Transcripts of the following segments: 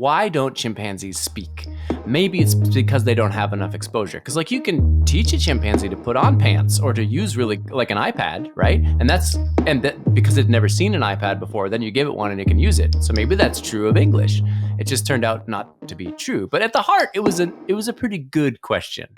Why don't chimpanzees speak? Maybe it's because they don't have enough exposure. Because like you can teach a chimpanzee to put on pants or to use really like an iPad, right? And that because it's never seen an iPad before, then you give it one and it can use it. So maybe that's true of English. It just turned out not to be true. But at the heart, it was a pretty good question.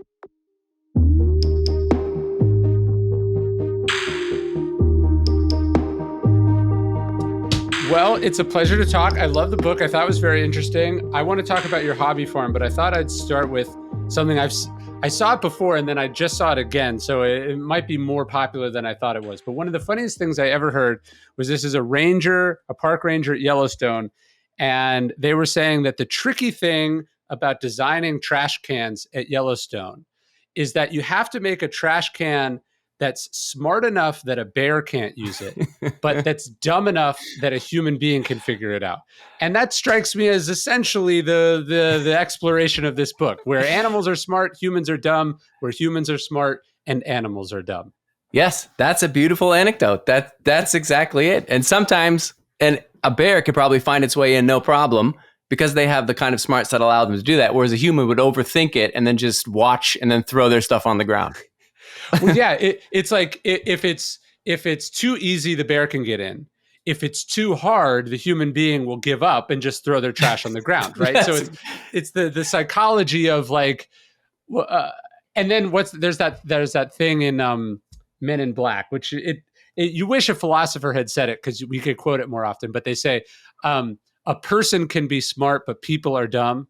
Well, it's a pleasure to talk. I love the book. I thought it was very interesting. I want to talk about your hobby farm, but I thought I'd start with something I saw it before and then I just saw it again. So it might be more popular than I thought it was. But one of the funniest things I ever heard was this is a park ranger at Yellowstone. And they were saying that the tricky thing about designing trash cans at Yellowstone is that you have to make a trash can that's smart enough that a bear can't use it, but that's dumb enough that a human being can figure it out. And that strikes me as essentially the exploration of this book, where animals are smart, humans are dumb, where humans are smart and animals are dumb. Yes, that's a beautiful anecdote. That's exactly it. And sometimes a bear could probably find its way in no problem because they have the kind of smarts that allow them to do that, whereas a human would overthink it and then just watch and then throw their stuff on the ground. Well, yeah, it's like if it's too easy, the bear can get in. If it's too hard, the human being will give up and just throw their trash on the ground, right? Yes. So it's the psychology of like, and then there's that thing in Men in Black, which you wish a philosopher had said it because we could quote it more often. But they say a person can be smart, but people are dumb.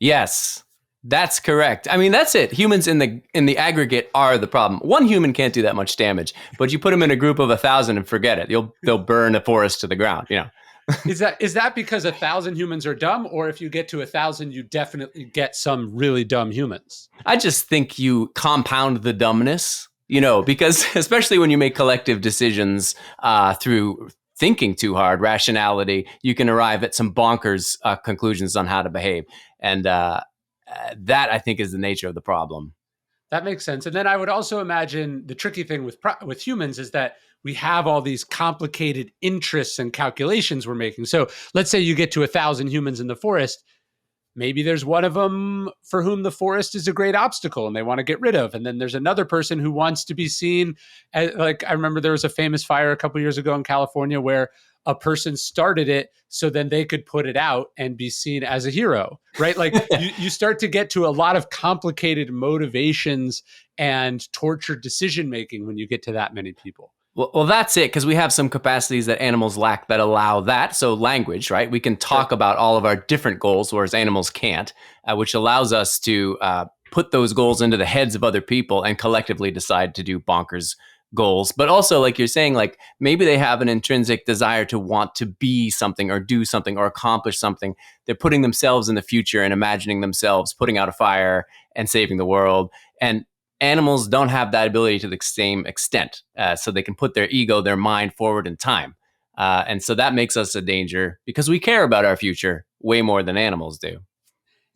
Yes, that's correct. I mean, that's it. Humans in the aggregate are the problem. One human can't do that much damage, but you put them in a group of 1,000 and forget it. They'll burn a forest to the ground. You know. Is that because 1,000 humans are dumb, or if you get to 1,000, you definitely get some really dumb humans? I just think you compound the dumbness, because especially when you make collective decisions through thinking too hard, rationality, you can arrive at some bonkers conclusions on how to behave. And that, I think, is the nature of the problem. That makes sense. And then I would also imagine the tricky thing with humans is that we have all these complicated interests and calculations we're making. So let's say you get to 1,000 humans in the forest. Maybe there's one of them for whom the forest is a great obstacle and they want to get rid of. And then there's another person who wants to be seen as, like, I remember there was a famous fire a couple of years ago in California where a person started it so then they could put it out and be seen as a hero, right? Like you start to get to a lot of complicated motivations and tortured decision-making when you get to that many people. Well, that's it, because we have some capacities that animals lack that allow that. So language, right? We can talk about all of our different goals, whereas animals can't, which allows us to put those goals into the heads of other people and collectively decide to do bonkers goals. But also, like you're saying, like maybe they have an intrinsic desire to want to be something or do something or accomplish something. They're putting themselves in the future and imagining themselves putting out a fire and saving the world. And animals don't have that ability to the same extent. So they can put their ego, their mind forward in time. And so that makes us a danger because we care about our future way more than animals do.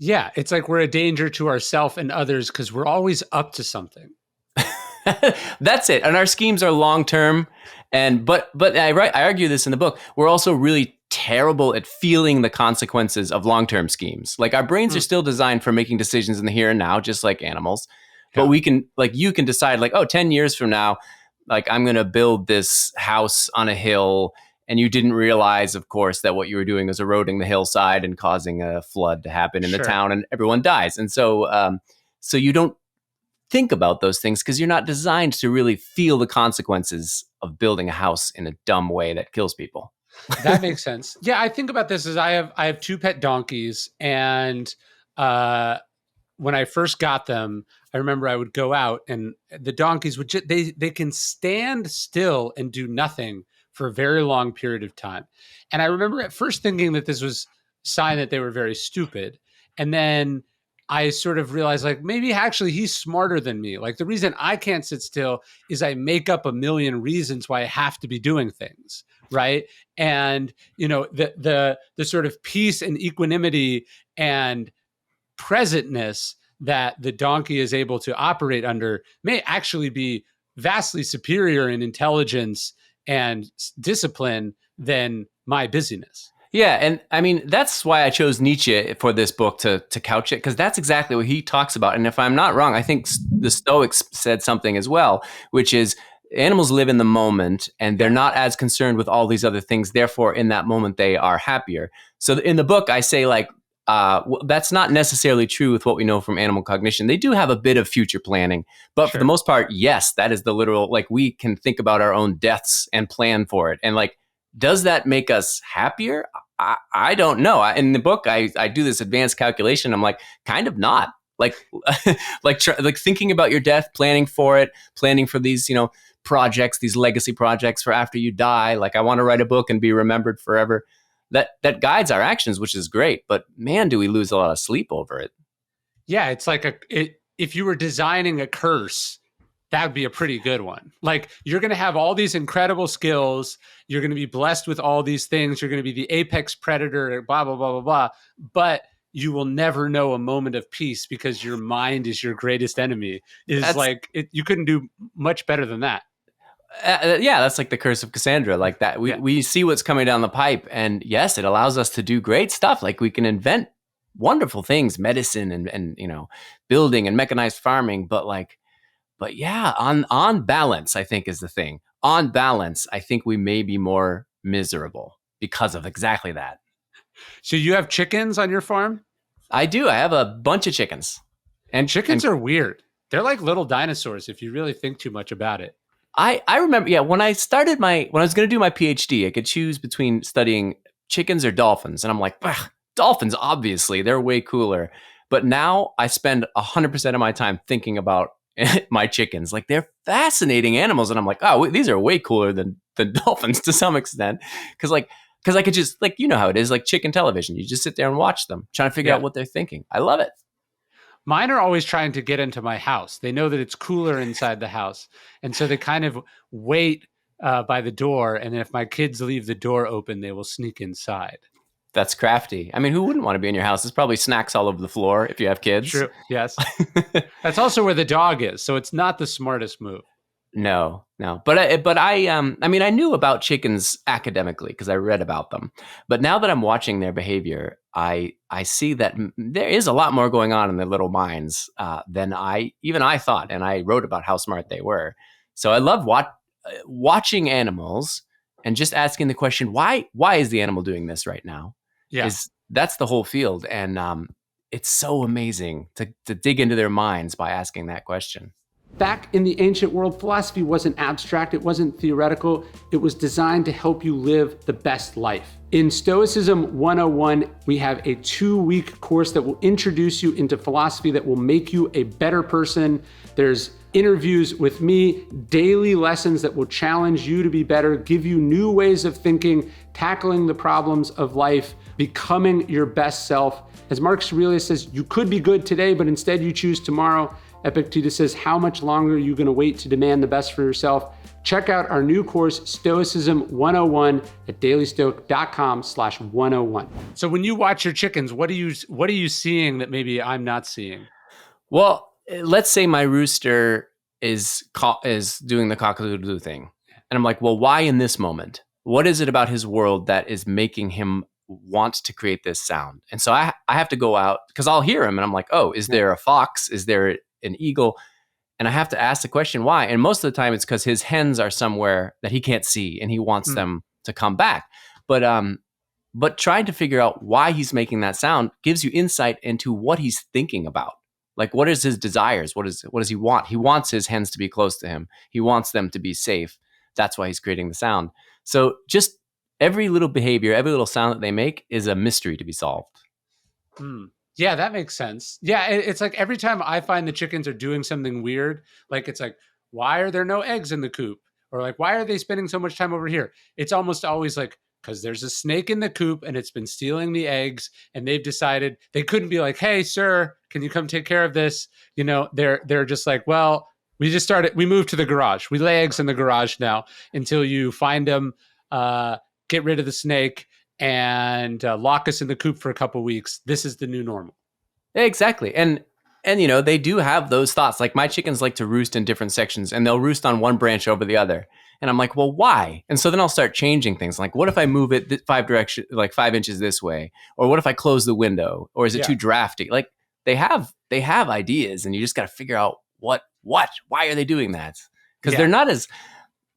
Yeah, it's like we're a danger to ourselves and others because we're always up to something. That's it. And our schemes are long term. But I argue this in the book. We're also really terrible at feeling the consequences of long term schemes. Like our brains are still designed for making decisions in the here and now, just like animals. But we can, like, you can decide, like, 10 years from now, like, I'm going to build this house on a hill. And you didn't realize, of course, that what you were doing was eroding the hillside and causing a flood to happen in the town and everyone dies. And so you don't think about those things because you're not designed to really feel the consequences of building a house in a dumb way that kills people. That makes sense. Yeah, I think about this as I have two pet donkeys, and when I first got them, I remember I would go out and the donkeys would they can stand still and do nothing for a very long period of time. And I remember at first thinking that this was a sign that they were very stupid. And then I sort of realized, like, maybe actually he's smarter than me. Like, the reason I can't sit still is I make up a million reasons why I have to be doing things, right? And, the sort of peace and equanimity and presentness that the donkey is able to operate under may actually be vastly superior in intelligence and discipline than my busyness. Yeah, and I mean that's why I chose Nietzsche for this book to couch it, because that's exactly what he talks about. And if I'm not wrong, I think the Stoics said something as well, which is animals live in the moment and they're Yeah, not as concerned with all these other things. Therefore, in that moment, they are happier. So in the book, I say like that's not necessarily true with what we know from animal cognition. They do have a bit of future planning, but for the sure. most part, yes, that is the literal. Like we can think about our own deaths and plan for it, and like does that make us happier? I don't know. In the book, I do this advanced calculation. I'm like, kind of not. Like, like thinking about your death, planning for it, planning for these, projects, these legacy projects for after you die. Like, I want to write a book and be remembered forever. That guides our actions, which is great. But man, do we lose a lot of sleep over it. Yeah, it's like if you were designing a curse, that would be a pretty good one. Like you're going to have all these incredible skills, you're going to be blessed with all these things, you're going to be the apex predator, blah blah blah blah blah, but you will never know a moment of peace because your mind is your greatest enemy. Is That's like you couldn't do much better than that. yeah, that's like the curse of Cassandra. Like that, we Yeah. we see what's coming down the pipe, and yes, it allows us to do great stuff. Like we can invent wonderful things, medicine and building and mechanized farming. But yeah, on balance, I think is the thing. On balance, I think we may be more miserable because of exactly that. So you have chickens on your farm? I do. I have a bunch of chickens, and Chickens are weird. They're like little dinosaurs if you really think too much about it. I remember, yeah, when I was going to do my PhD, I could choose between studying chickens or dolphins, and I'm like, dolphins, obviously, they're way cooler. But now I spend 100% of my time thinking about my chickens. Like they're fascinating animals, and I'm like, oh, these are way cooler than dolphins to some extent, because I could just like how it is, like chicken television. You just sit there and watch them, trying to figure out Yeah. what they're thinking. I love it. Mine are always trying to get into my house. They know that it's cooler inside the house. And so they kind of wait by the door. And if my kids leave the door open, they will sneak inside. That's crafty. I mean, who wouldn't want to be in your house? There's probably snacks all over the floor if you have kids. True. Yes. That's also where the dog is. So it's not the smartest move. No, no. But I mean, I knew about chickens academically because I read about them. But now that I'm watching their behavior, I see that there is a lot more going on in their little minds than I thought, and I wrote about how smart they were. So I love watching animals and just asking the question, why is the animal doing this right now? Yeah. Is That's the whole field, and it's so amazing to dig into their minds by asking that question. Back in the ancient world, philosophy wasn't abstract, it wasn't theoretical, it was designed to help you live the best life. In Stoicism 101, we have a 2-week course that will introduce you into philosophy that will make you a better person. There's interviews with me, daily lessons that will challenge you to be better, give you new ways of thinking, tackling the problems of life, becoming your best self. As Marcus Aurelius says, you could be good today, but instead you choose tomorrow. Epictetus says, how much longer are you going to wait to demand the best for yourself? Check out our new course, Stoicism 101 at dailystoic.com/101. So when you watch your chickens, what are you seeing that maybe I'm not seeing? Well, let's say my rooster is doing the cock-a-doodle-doo thing, and I'm like, well, why in this moment? What is it about his world that is making him want to create this sound? And so I have to go out because I'll hear him, and I'm like, oh, is there a fox? Is there an eagle? And I have to ask the question why. And most of the time, it's because his hens are somewhere that he can't see, and he wants them to come back. But trying to figure out why he's making that sound gives you insight into what he's thinking about. Like, what is his desires? What does he want? He wants his hens to be close to him. He wants them to be safe. That's why he's creating the sound. So just every little behavior, every little sound that they make is a mystery to be solved. Yeah, that makes sense. Yeah, it's like every time I find the chickens are doing something weird, like it's like, why are there no eggs in the coop? Or like, why are they spending so much time over here? It's almost always like, because there's a snake in the coop and it's been stealing the eggs, and they've decided they couldn't be like, hey, sir, can you come take care of this? They're just like, well, we moved to the garage. We lay eggs in the garage now until you find them, get rid of the snake, and lock us in the coop for a couple weeks. This is the new normal. Exactly. And they do have those thoughts. Like my chickens like to roost in different sections, and they'll roost on one branch over the other. And I'm like, well, why? And so then I'll start changing things. Like, what if I move it 5 inches this way? Or what if I close the window? Or is it too Yeah. drafty? Like they have ideas, and you just got to figure out why are they doing that? Because they're Yeah. not as,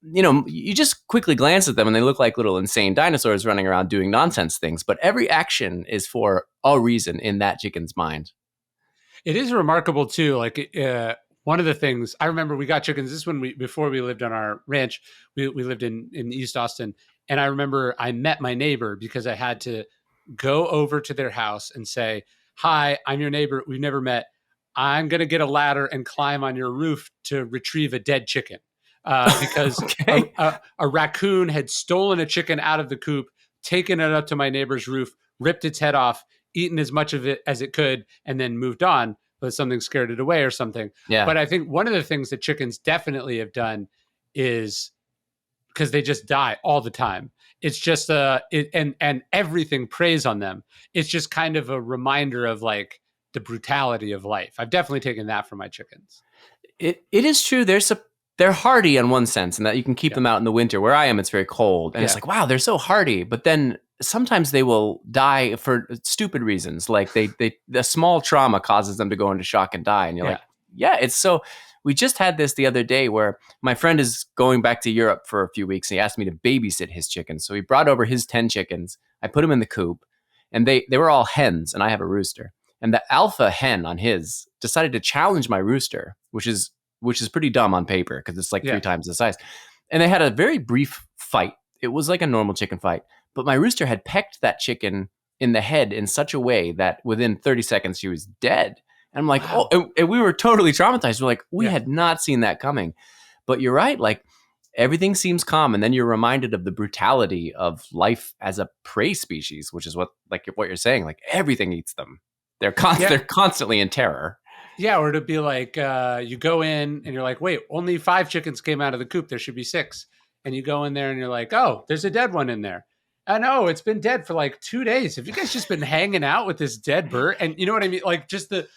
you just quickly glance at them and they look like little insane dinosaurs running around doing nonsense things. But every action is for a reason in that chicken's mind. It is remarkable too. Like one of the things I remember, we got chickens. This is when before we lived on our ranch, we lived in East Austin, and I remember I met my neighbor because I had to go over to their house and say, "Hi, I'm your neighbor. We've never met. I'm going to get a ladder and climb on your roof to retrieve a dead chicken." Because Okay. a raccoon had stolen a chicken out of the coop, taken it up to my neighbor's roof, ripped its head off, eaten as much of it as it could, and then moved on. But something scared it away or something. Yeah. But I think one of the things that chickens definitely have done is because they just die all the time. It's just and everything preys on them. It's just kind of a reminder of like the brutality of life. I've definitely taken that from my chickens. It is true. They're hardy in one sense, and that you can keep Yeah. them out in the winter. Where I am, it's very cold, and it's Yeah. like, wow, they're so hardy. But then sometimes they will die for stupid reasons, like the small trauma causes them to go into shock and die, and you're Yeah. like, yeah, it's so. We just had this the other day where my friend is going back to Europe for a few weeks. And he asked me to babysit his chickens, so he brought over his 10 chickens. I put them in the coop, and they were all hens, and I have a rooster. And the alpha hen on his decided to challenge my rooster, which is pretty dumb on paper because it's like three Yeah. times the size. And they had a very brief fight. It was like a normal chicken fight, but my rooster had pecked that chicken in the head in such a way that within 30 seconds she was dead. And I'm like, Wow. oh, and we were totally traumatized. We're like, we Yeah. had not seen that coming. But you're right. Like everything seems calm, and then you're reminded of the brutality of life as a prey species, which is what you're saying. Like everything eats them. Yeah. They're constantly in terror. Yeah, or to be like, you go in and you're like, wait, only 5 chickens came out of the coop. There should be 6. And you go in there and you're like, oh, there's a dead one in there. I know it's been dead for like 2 days. Have you guys just been hanging out with this dead bird? And you know what I mean? Like just the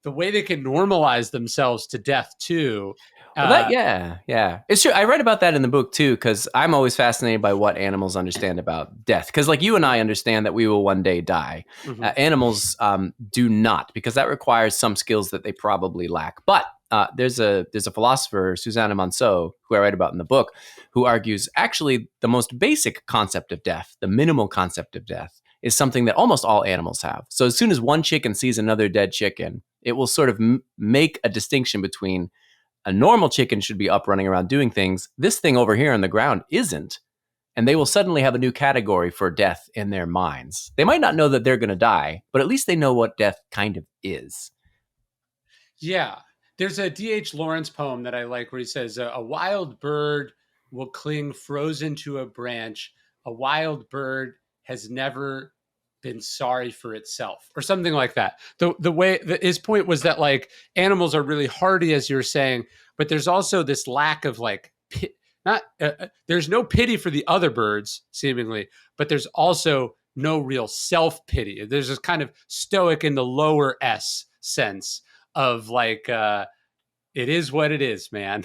way they can normalize themselves to death too. Well, yeah, it's true. I read about that in the book too, because I'm always fascinated by what animals understand about death. Because like you and I understand that we will one day die, Mhm. animals do not, because that requires some skills that they probably lack. But there's a philosopher, Susanna Monceau, who I write about in the book, who argues actually the most basic concept of death, the minimal concept of death, is something that almost all animals have. So as soon as one chicken sees another dead chicken, it will sort of make a distinction between a normal chicken should be up running around doing things. This thing over here on the ground isn't. And they will suddenly have a new category for death in their minds. They might not know that they're going to die, but at least they know what death kind of is. Yeah. There's a D.H. Lawrence poem that I like where he says, a wild bird will cling frozen to a branch. A wild bird has never been sorry for itself, or something like that. The way his point was that like animals are really hardy, as you're saying, but there's also this lack of like not there's no pity for the other birds seemingly, but there's also no real self pity. There's this kind of stoic in the lower S sense of like it is what it is, man.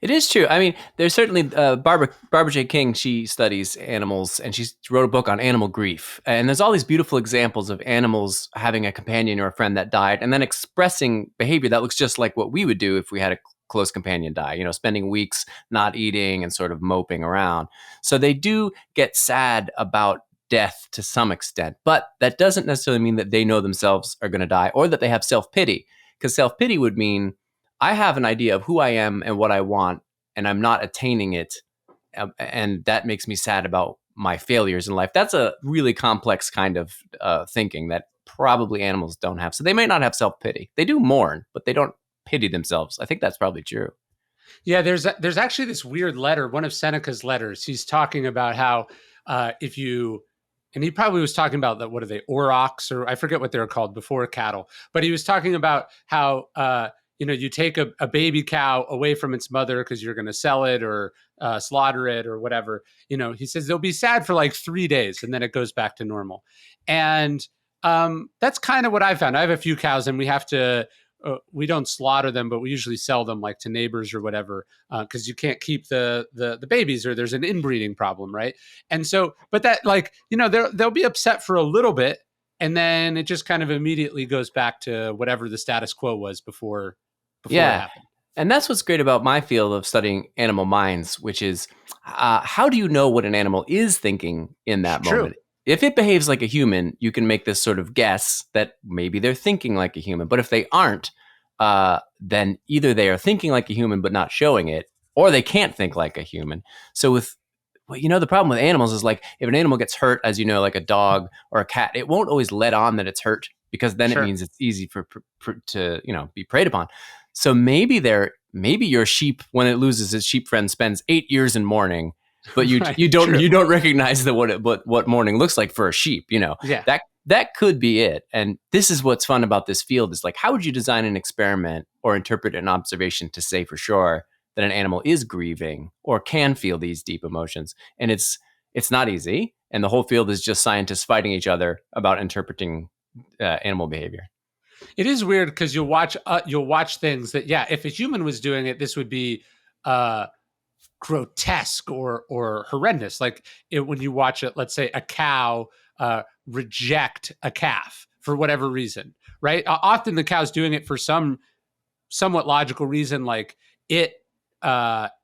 It is true. I mean, there's certainly Barbara J. King. She studies animals, and she wrote a book on animal grief. And there's all these beautiful examples of animals having a companion or a friend that died, and then expressing behavior that looks just like what we would do if we had a close companion die. Spending weeks not eating and sort of moping around. So they do get sad about death to some extent, but that doesn't necessarily mean that they know themselves are going to die or that they have self pity, because self pity would mean I have an idea of who I am and what I want, and I'm not attaining it. And that makes me sad about my failures in life. That's a really complex kind of thinking that probably animals don't have. So they may not have self pity. They do mourn, but they don't pity themselves. I think that's probably true. Yeah, there's actually this weird letter, one of Seneca's letters. He's talking about how if you, and he probably was talking about that. What are they, aurochs, or I forget what they're called before cattle. But he was talking about how you take a baby cow away from its mother because you're going to sell it or slaughter it or whatever. He says they'll be sad for like 3 days and then it goes back to normal. And that's kind of what I found. I have a few cows, and we don't slaughter them, but we usually sell them like to neighbors or whatever, because you can't keep the babies or there's an inbreeding problem, right? And so, but that like they'll be upset for a little bit, and then it just kind of immediately goes back to whatever the status quo was before it Yeah. happened. And that's what's great about my field of studying animal minds, which is how do you know what an animal is thinking in that True. moment? If it behaves like a human, you can make this sort of guess that maybe they're thinking like a human. But if they aren't, then either they are thinking like a human but not showing it, or they can't think like a human. So the problem with animals is like if an animal gets hurt, as you know, like a dog or a cat, it won't always let on that it's hurt because then it Sure. means it's easy to be preyed upon. So maybe your sheep, when it loses its sheep friend, spends 8 years in mourning, but you Right. you don't True. you don't recognize that what mourning looks like for a sheep. Yeah. That could be it. And this is what's fun about this field is like how would you design an experiment or interpret an observation to say for sure that an animal is grieving or can feel these deep emotions? And it's not easy. And the whole field is just scientists fighting each other about interpreting animal behavior. It is weird because you'll watch things that, yeah, if a human was doing it, this would be uh grotesque or horrendous. Like when you watch it, let's say a cow reject a calf for whatever reason, right? Often the cow's doing it for some somewhat logical reason, like it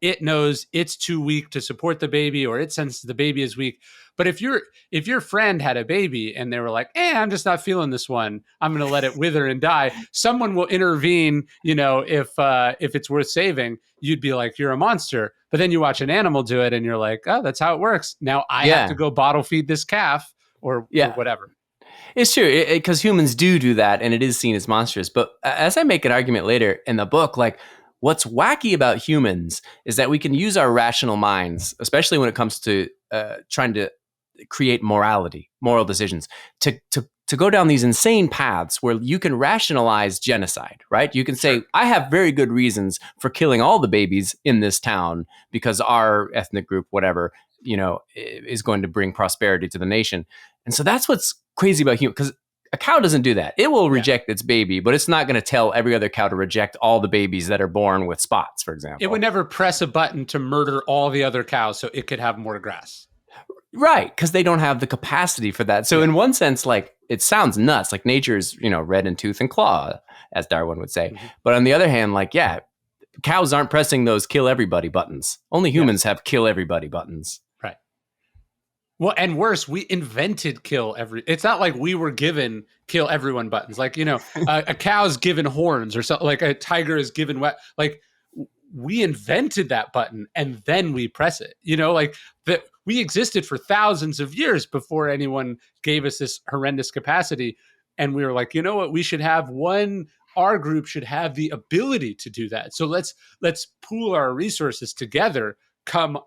it knows it's too weak to support the baby, or it senses the baby is weak. But if your friend had a baby and they were like, I'm just not feeling this one, I'm going to let it wither and die, someone will intervene. If it's worth saving, you'd be like, you're a monster. But then you watch an animal do it and you're like, oh, that's how it works. Now I have to Yeah. go bottle feed this calf or Yeah. whatever. It's true because humans do that, and it is seen as monstrous. But as I make an argument later in the book, like what's wacky about humans is that we can use our rational minds, especially when it comes to trying to create moral decisions, to go down these insane paths where you can rationalize genocide, right? You can say, Sure. I have very good reasons for killing all the babies in this town because our ethnic group, whatever, is going to bring prosperity to the nation. And so that's what's crazy about humans, because a cow doesn't do that. It will reject its baby, but it's not going to tell every other cow to reject all the babies that are born with spots, for example. It would never press a button to murder all the other cows so it could have more grass. Right, because they don't have the capacity for that. So in one sense, like it sounds nuts, like nature's, red in tooth and claw, as Darwin would say. Mhm. But on the other hand, like, yeah, cows aren't pressing those kill everybody buttons. Only humans have kill everybody buttons. Right. Well, and worse, we invented kill every. It's not like we were given kill everyone buttons. Like, a cow's given horns or something. Like a tiger is given wet. Like we invented that button and then we press it. Like that we existed for thousands of years before anyone gave us this horrendous capacity. And we were like, you know what? We should have our group should have the ability to do that. So let's pool our resources together, come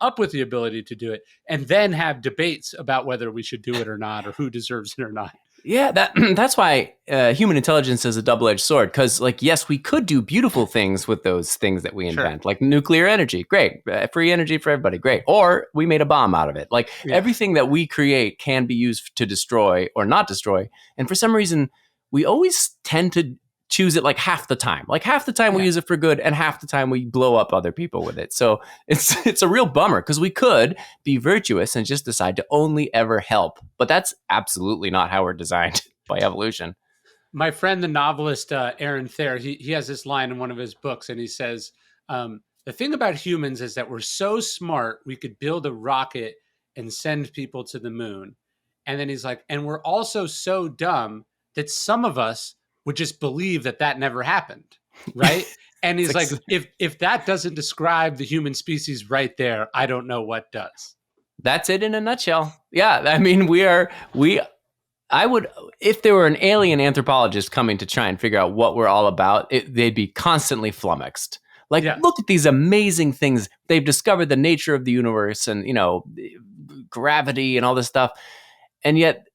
up with the ability to do it, and then have debates about whether we should do it or not, or who deserves it or not. Yeah, that's why human intelligence is a double-edged sword. Because, like, yes, we could do beautiful things with those things that we invent, like nuclear energy, great, free energy for everybody, great. Or we made a bomb out of it. Like everything that we create can be used to destroy or not destroy. And for some reason, we always tend to choose it like half the time. Like half the time we use it for good, and half the time we blow up other people with it. So it's a real bummer because we could be virtuous and just decide to only ever help. But that's absolutely not how we're designed by evolution. My friend, the novelist Aaron Thayer, he has this line in one of his books, and he says, the thing about humans is that we're so smart, we could build a rocket and send people to the moon. And then he's like, and we're also so dumb that some of us would just believe that never happened, right? And he's like, if that doesn't describe the human species right there, I don't know what does. That's it in a nutshell. Yeah, I mean, I would, if there were an alien anthropologist coming to try and figure out what we're all about, they'd be constantly flummoxed. Like, look at these amazing things. They've discovered the nature of the universe and, gravity and all this stuff. And yet,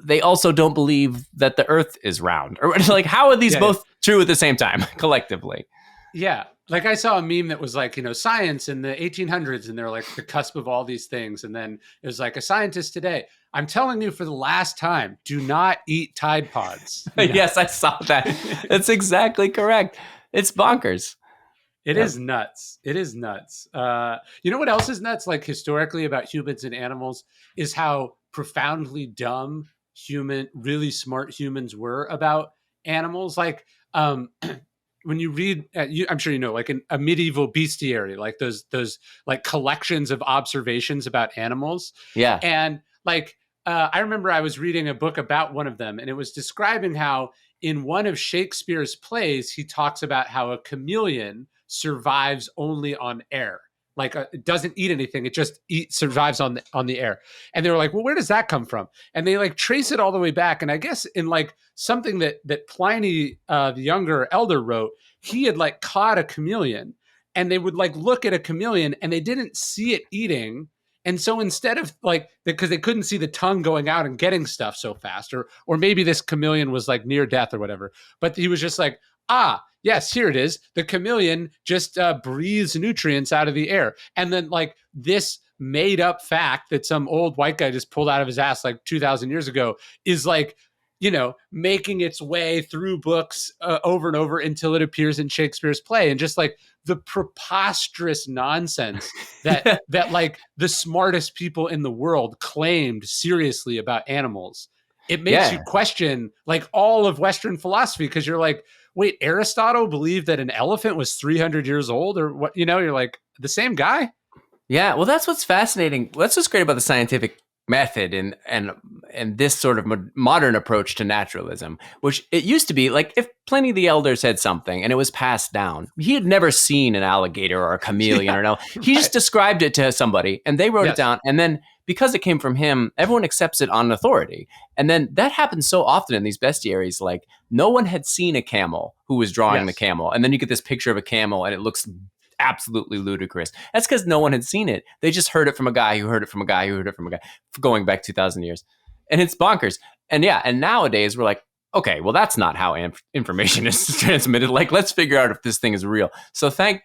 they also don't believe that the earth is round. Or like, how are these both true at the same time, collectively? Yeah. Like I saw a meme that was like, science in the 1800s, and they're like the cusp of all these things. And then it was like a scientist today. I'm telling you for the last time, do not eat Tide Pods. You know, Yes, I saw that. That's exactly correct. It's bonkers. it Yep. is nuts. It is nuts. You know what else is nuts? Like historically about humans and animals is how profoundly dumb really smart humans were about animals. Like, when you read, I'm sure you know, like a medieval bestiary, like those like collections of observations about animals, Yeah. and like I remember I was reading a book about one of them, and it was describing how in one of Shakespeare's plays he talks about how a chameleon survives only on air. Like it doesn't eat anything; it just survives on the air. And they were like, "Well, where does that come from?" And they like trace it all the way back. And I guess in like something that Pliny, the younger elder, wrote, he had like caught a chameleon, and they would like look at a chameleon, and they didn't see it eating. And so instead of like, because they couldn't see the tongue going out and getting stuff so fast, or maybe this chameleon was like near death or whatever, but he was just like, yes, here it is. The chameleon just breathes nutrients out of the air. And then like this made up fact that some old white guy just pulled out of his ass like 2,000 years ago is like, making its way through books over and over until it appears in Shakespeare's play. And just like the preposterous nonsense that like the smartest people in the world claimed seriously about animals. It makes you Yeah. question like all of Western philosophy, because you're like, wait, Aristotle believed that an elephant was 300 years old, or what? You're like, the same guy? Yeah, well, that's what's fascinating. That's what's great about the scientific method and this sort of modern approach to naturalism, which it used to be like if Pliny the Elder said something and it was passed down, he had never seen an alligator or a chameleon Yeah, or no, he right. just described it to somebody and they wrote it Yes. down, and then because it came from him, everyone accepts it on authority. And then that happens so often in these bestiaries. Like no one had seen a camel who was drawing the Yes. camel, and then you get this picture of a camel and it looks absolutely ludicrous. That's because no one had seen it. They just heard it from a guy who heard it from a guy who heard it from a guy going back 2,000 years. And it's bonkers. And yeah, and nowadays we're like, okay, well, that's not how information is transmitted. Like, let's figure out if this thing is real. So thank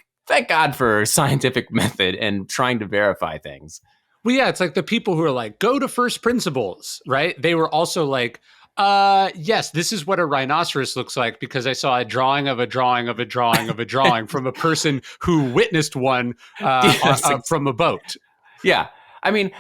God for scientific method and trying to verify things. Well, yeah, it's like the people who are like, go to first principles, right? They were also like, yes, this is what a rhinoceros looks like because I saw a drawing of a drawing of a drawing of a drawing from a person who witnessed one Yes, from a boat. yeah. I mean,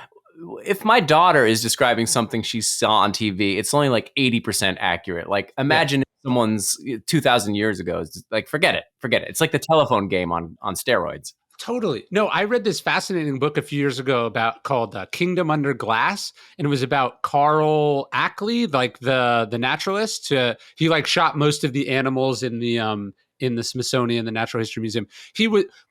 if my daughter is describing something she saw on TV, it's only like 80% accurate. Like Yeah. imagine if someone's 2,000 years ago. It's like, forget it. Forget it. It's like the telephone game on steroids. Totally. No, I read this fascinating book a few years ago about called Kingdom Under Glass, and it was about Carl Ackley, like the naturalist. He like shot most of the animals in the Smithsonian, the Natural History Museum.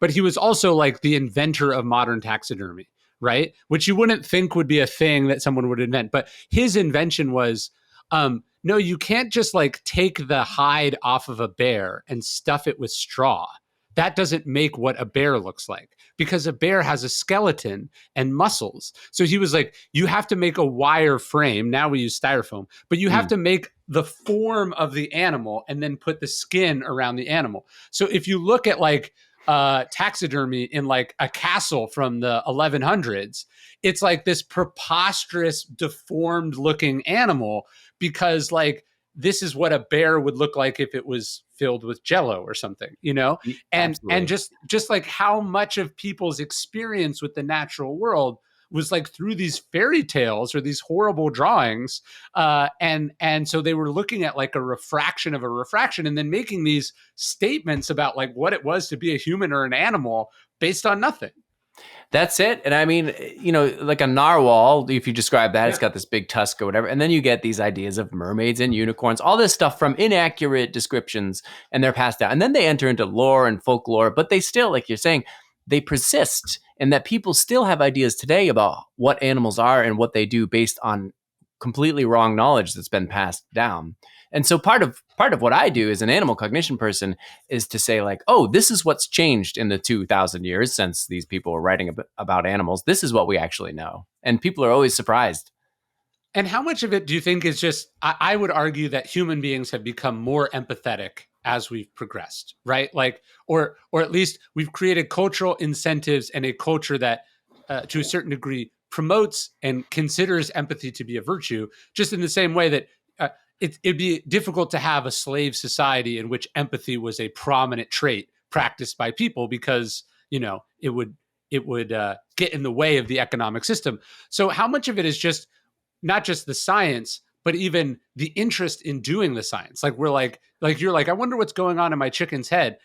But he was also like the inventor of modern taxidermy, right? Which you wouldn't think would be a thing that someone would invent, but his invention was. No, you can't just like take the hide off of a bear and stuff it with straw. That doesn't make what a bear looks like, because a bear has a skeleton and muscles. So he was like, you have to make a wire frame. Now we use styrofoam, but you have Mm. to make the form of the animal and then put the skin around the animal. So if you look at like taxidermy in like a castle from the 1100s, it's like this preposterous, deformed looking animal because like this is what a bear would look like if it was filled with jello or something, and Absolutely. just like how much of people's experience with the natural world was like through these fairy tales or these horrible drawings, and so they were looking at like a refraction of a refraction and then making these statements about like what it was to be a human or an animal based on nothing. That's it. And I mean, like a narwhal, if you describe that, it's Yeah. got this big tusk or whatever. And then you get these ideas of mermaids and unicorns, all this stuff from inaccurate descriptions, and they're passed down. And then they enter into lore and folklore, but they still, like you're saying, they persist, and that people still have ideas today about what animals are and what they do based on completely wrong knowledge that's been passed down. And so part of what I do as an animal cognition person is to say like, oh, this is what's changed in the 2,000 years since these people were writing about animals. This is what we actually know. And people are always surprised. And how much of it do you think is just, I would argue that human beings have become more empathetic as we've progressed, right? Like, or at least we've created cultural incentives and a culture that, to a certain degree, promotes and considers empathy to be a virtue, just in the same way that it'd be difficult to have a slave society in which empathy was a prominent trait practiced by people, because it would get in the way of the economic system. So how much of it is just not just the science, but even the interest in doing the science? Like we're like you're like, I wonder what's going on in my chicken's head.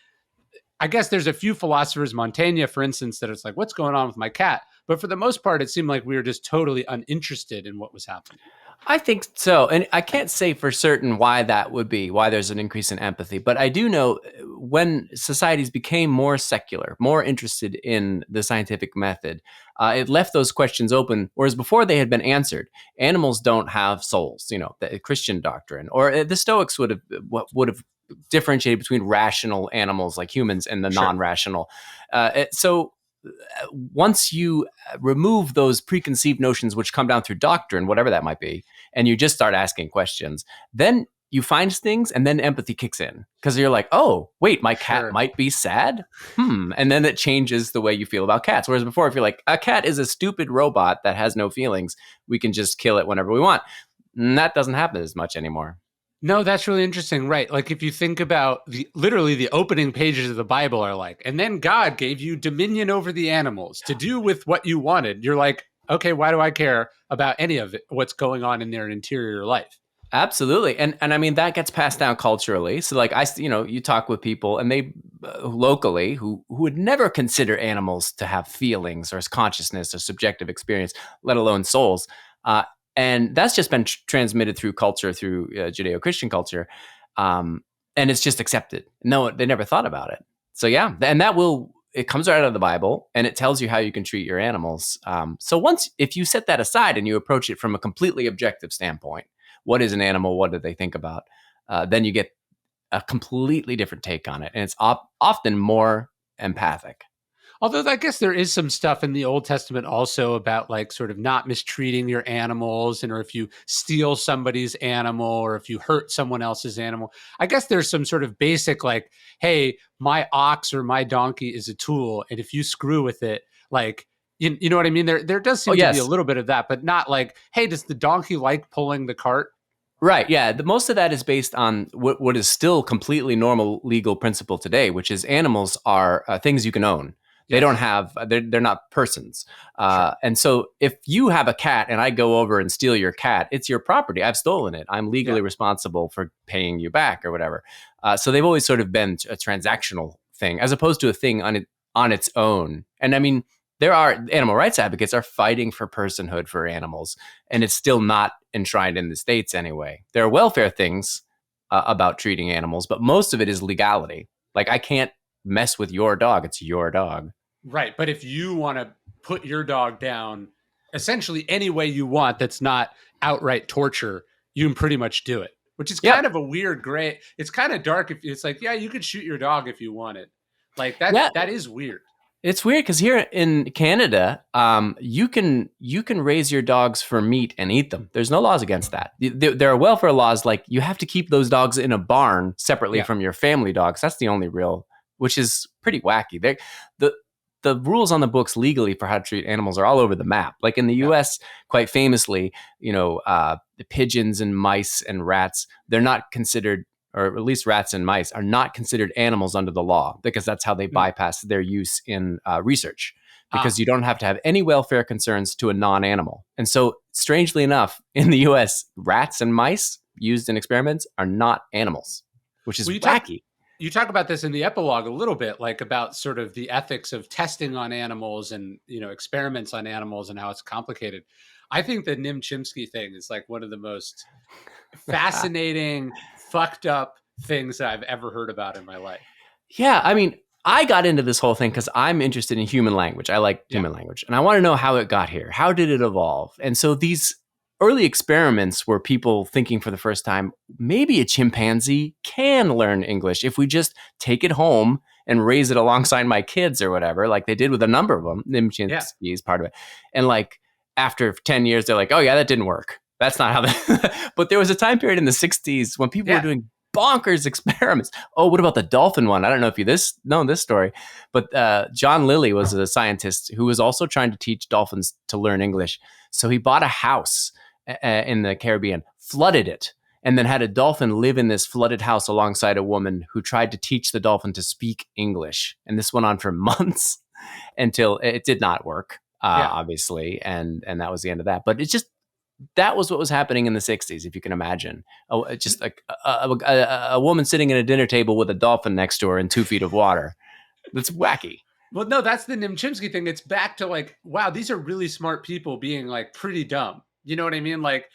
I guess there's a few philosophers, Montaigne, for instance, that it's like, what's going on with my cat? But for the most part, it seemed like we were just totally uninterested in what was happening. I think so. And I can't say for certain why that would be, why there's an increase in empathy. But I do know when societies became more secular, more interested in the scientific method, it left those questions open, whereas before they had been answered. Animals don't have souls, the Christian doctrine, or the Stoics would have differentiated between rational animals like humans and the Sure. non-rational. So once you remove those preconceived notions which come down through doctrine, whatever that might be, and you just start asking questions, then you find things and then empathy kicks in, because you're like, oh, wait, my cat Sure. might be sad. And then it changes the way you feel about cats. Whereas before, if you're like, a cat is a stupid robot that has no feelings, we can just kill it whenever we want. And that doesn't happen as much anymore. No, that's really interesting. Right. Like if you think about literally the opening pages of the Bible are like, and then God gave you dominion over the animals to do with what you wanted. You're like, okay, why do I care about any of it, what's going on in their interior life? Absolutely. And I mean, that gets passed down culturally. So like you talk with people and they locally who would never consider animals to have feelings or consciousness or subjective experience, let alone souls. And that's just been transmitted through culture, through Judeo-Christian culture. And it's just accepted. No, they never thought about it. So yeah, and it comes right out of the Bible, and it tells you how you can treat your animals. So if you set that aside and you approach it from a completely objective standpoint, what is an animal? What do they think about? Then you get a completely different take on it. And it's often more empathic. Although I guess there is some stuff in the Old Testament also about like sort of not mistreating your animals, and or if you steal somebody's animal or if you hurt someone else's animal. I guess there's some sort of basic like, hey, my ox or my donkey is a tool, and if you screw with it, like you know what I mean? There does Oh, seem to be a yes. little bit of that, but not like, hey, does the donkey like pulling the cart? Right. Yeah. Most of that is based on what is still completely normal legal principle today, which is animals are things you can own. They don't Yes. have, they're not persons. Sure. And so if you have a cat and I go over and steal your cat, it's your property. I've stolen it. I'm legally Yeah. responsible for paying you back or whatever. So they've always sort of been a transactional thing as opposed to a thing on its own. And I mean, there are animal rights advocates are fighting for personhood for animals, and it's still not enshrined in the states anyway. There are welfare things about treating animals, but most of it is legality. Like I can't mess with your dog; it's your dog. Right. But if you want to put your dog down essentially any way you want that's not outright torture, you can pretty much do it, which is kind Yep. of a weird gray. It's kind of dark. If it's like, yeah, you could shoot your dog if you wanted. Like that, Yeah, that is weird. it's weird because here in Canada, you can raise your dogs for meat and eat them. There's no laws against that. There are welfare laws like you have to keep those dogs in a barn separately Yeah. from your family dogs. That's the only real, which is pretty wacky. The the rules on the books legally for how to treat animals are all over the map. Like in the Yeah. U.S., quite famously, the pigeons and mice and rats, they're not considered, or at least rats and mice are not considered animals under the law, because that's how they bypass their use in research, Ah, because you don't have to have any welfare concerns to a non-animal. And so strangely enough, in the US, rats and mice used in experiments are not animals, which is well, wacky. you talk about this in the epilogue a little bit, like about sort of the ethics of testing on animals and experiments on animals and how it's complicated. I think the Nim Chimpsky thing is like one of the most fascinating, fucked up things that I've ever heard about in my life. Yeah, I mean, I got into this whole thing because I'm interested in human language. I like Yeah. human language, and I want to know how it got here. How did it evolve? And so these early experiments were people thinking for the first time, maybe a chimpanzee can learn English if we just take it home and raise it alongside my kids or whatever, like they did with a number of them. Nim Yeah. Chimpsky is part of it. And like after 10 years, they're like, oh yeah, that didn't work. That's not how that. But there was a time period in the 60s when people Yeah. were doing bonkers experiments. Oh, what about the dolphin one? I don't know if you know this story, but John Lilly was a scientist who was also trying to teach dolphins to learn English. So he bought a house in the Caribbean, flooded it, and then had a dolphin live in this flooded house alongside a woman who tried to teach the dolphin to speak English. And this went on for months until it did not work, obviously, and that was the end of that. But it's just, that was what was happening in the 60s, if you can imagine. Just like a woman sitting at a dinner table with a dolphin next to her in 2 feet of water. That's wacky. Well, no, that's the Nimchinsky thing. It's back to like, wow, these are really smart people being like pretty dumb. You know what I mean? Like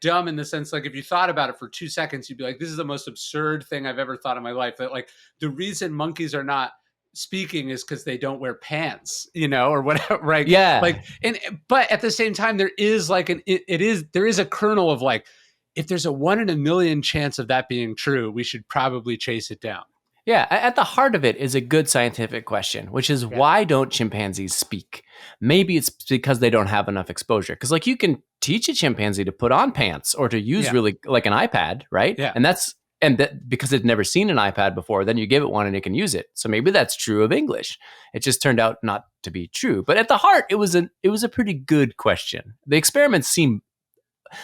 dumb in the sense, like if you thought about it for 2 seconds, you'd be like, this is the most absurd thing I've ever thought in my life. That like the reason monkeys are not speaking is because they don't wear pants, you know, or whatever. Right. Yeah. Like, but at the same time, there is like there is a kernel of like, if there's a 1 in a million chance of that being true, we should probably chase it down. Yeah, at the heart of it is a good scientific question, which is why don't chimpanzees speak? Maybe it's because they don't have enough exposure. Because like you can teach a chimpanzee to put on pants or to use really like an iPad, right? Yeah. And that because it's never seen an iPad before, then you give it one and it can use it. So maybe that's true of English. It just turned out not to be true. But at the heart, it was a pretty good question. The experiments seem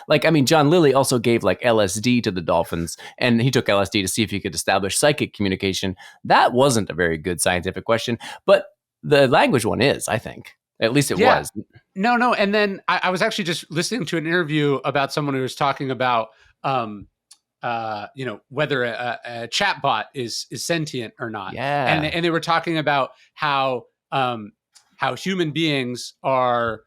like, I mean, John Lilly also gave like LSD to the dolphins, and he took LSD to see if he could establish psychic communication. That wasn't a very good scientific question, but the language one is, I think. At least it was. No. And then I was actually just listening to an interview about someone who was talking about, whether a chatbot is sentient or not. Yeah. And they were talking about how human beings are,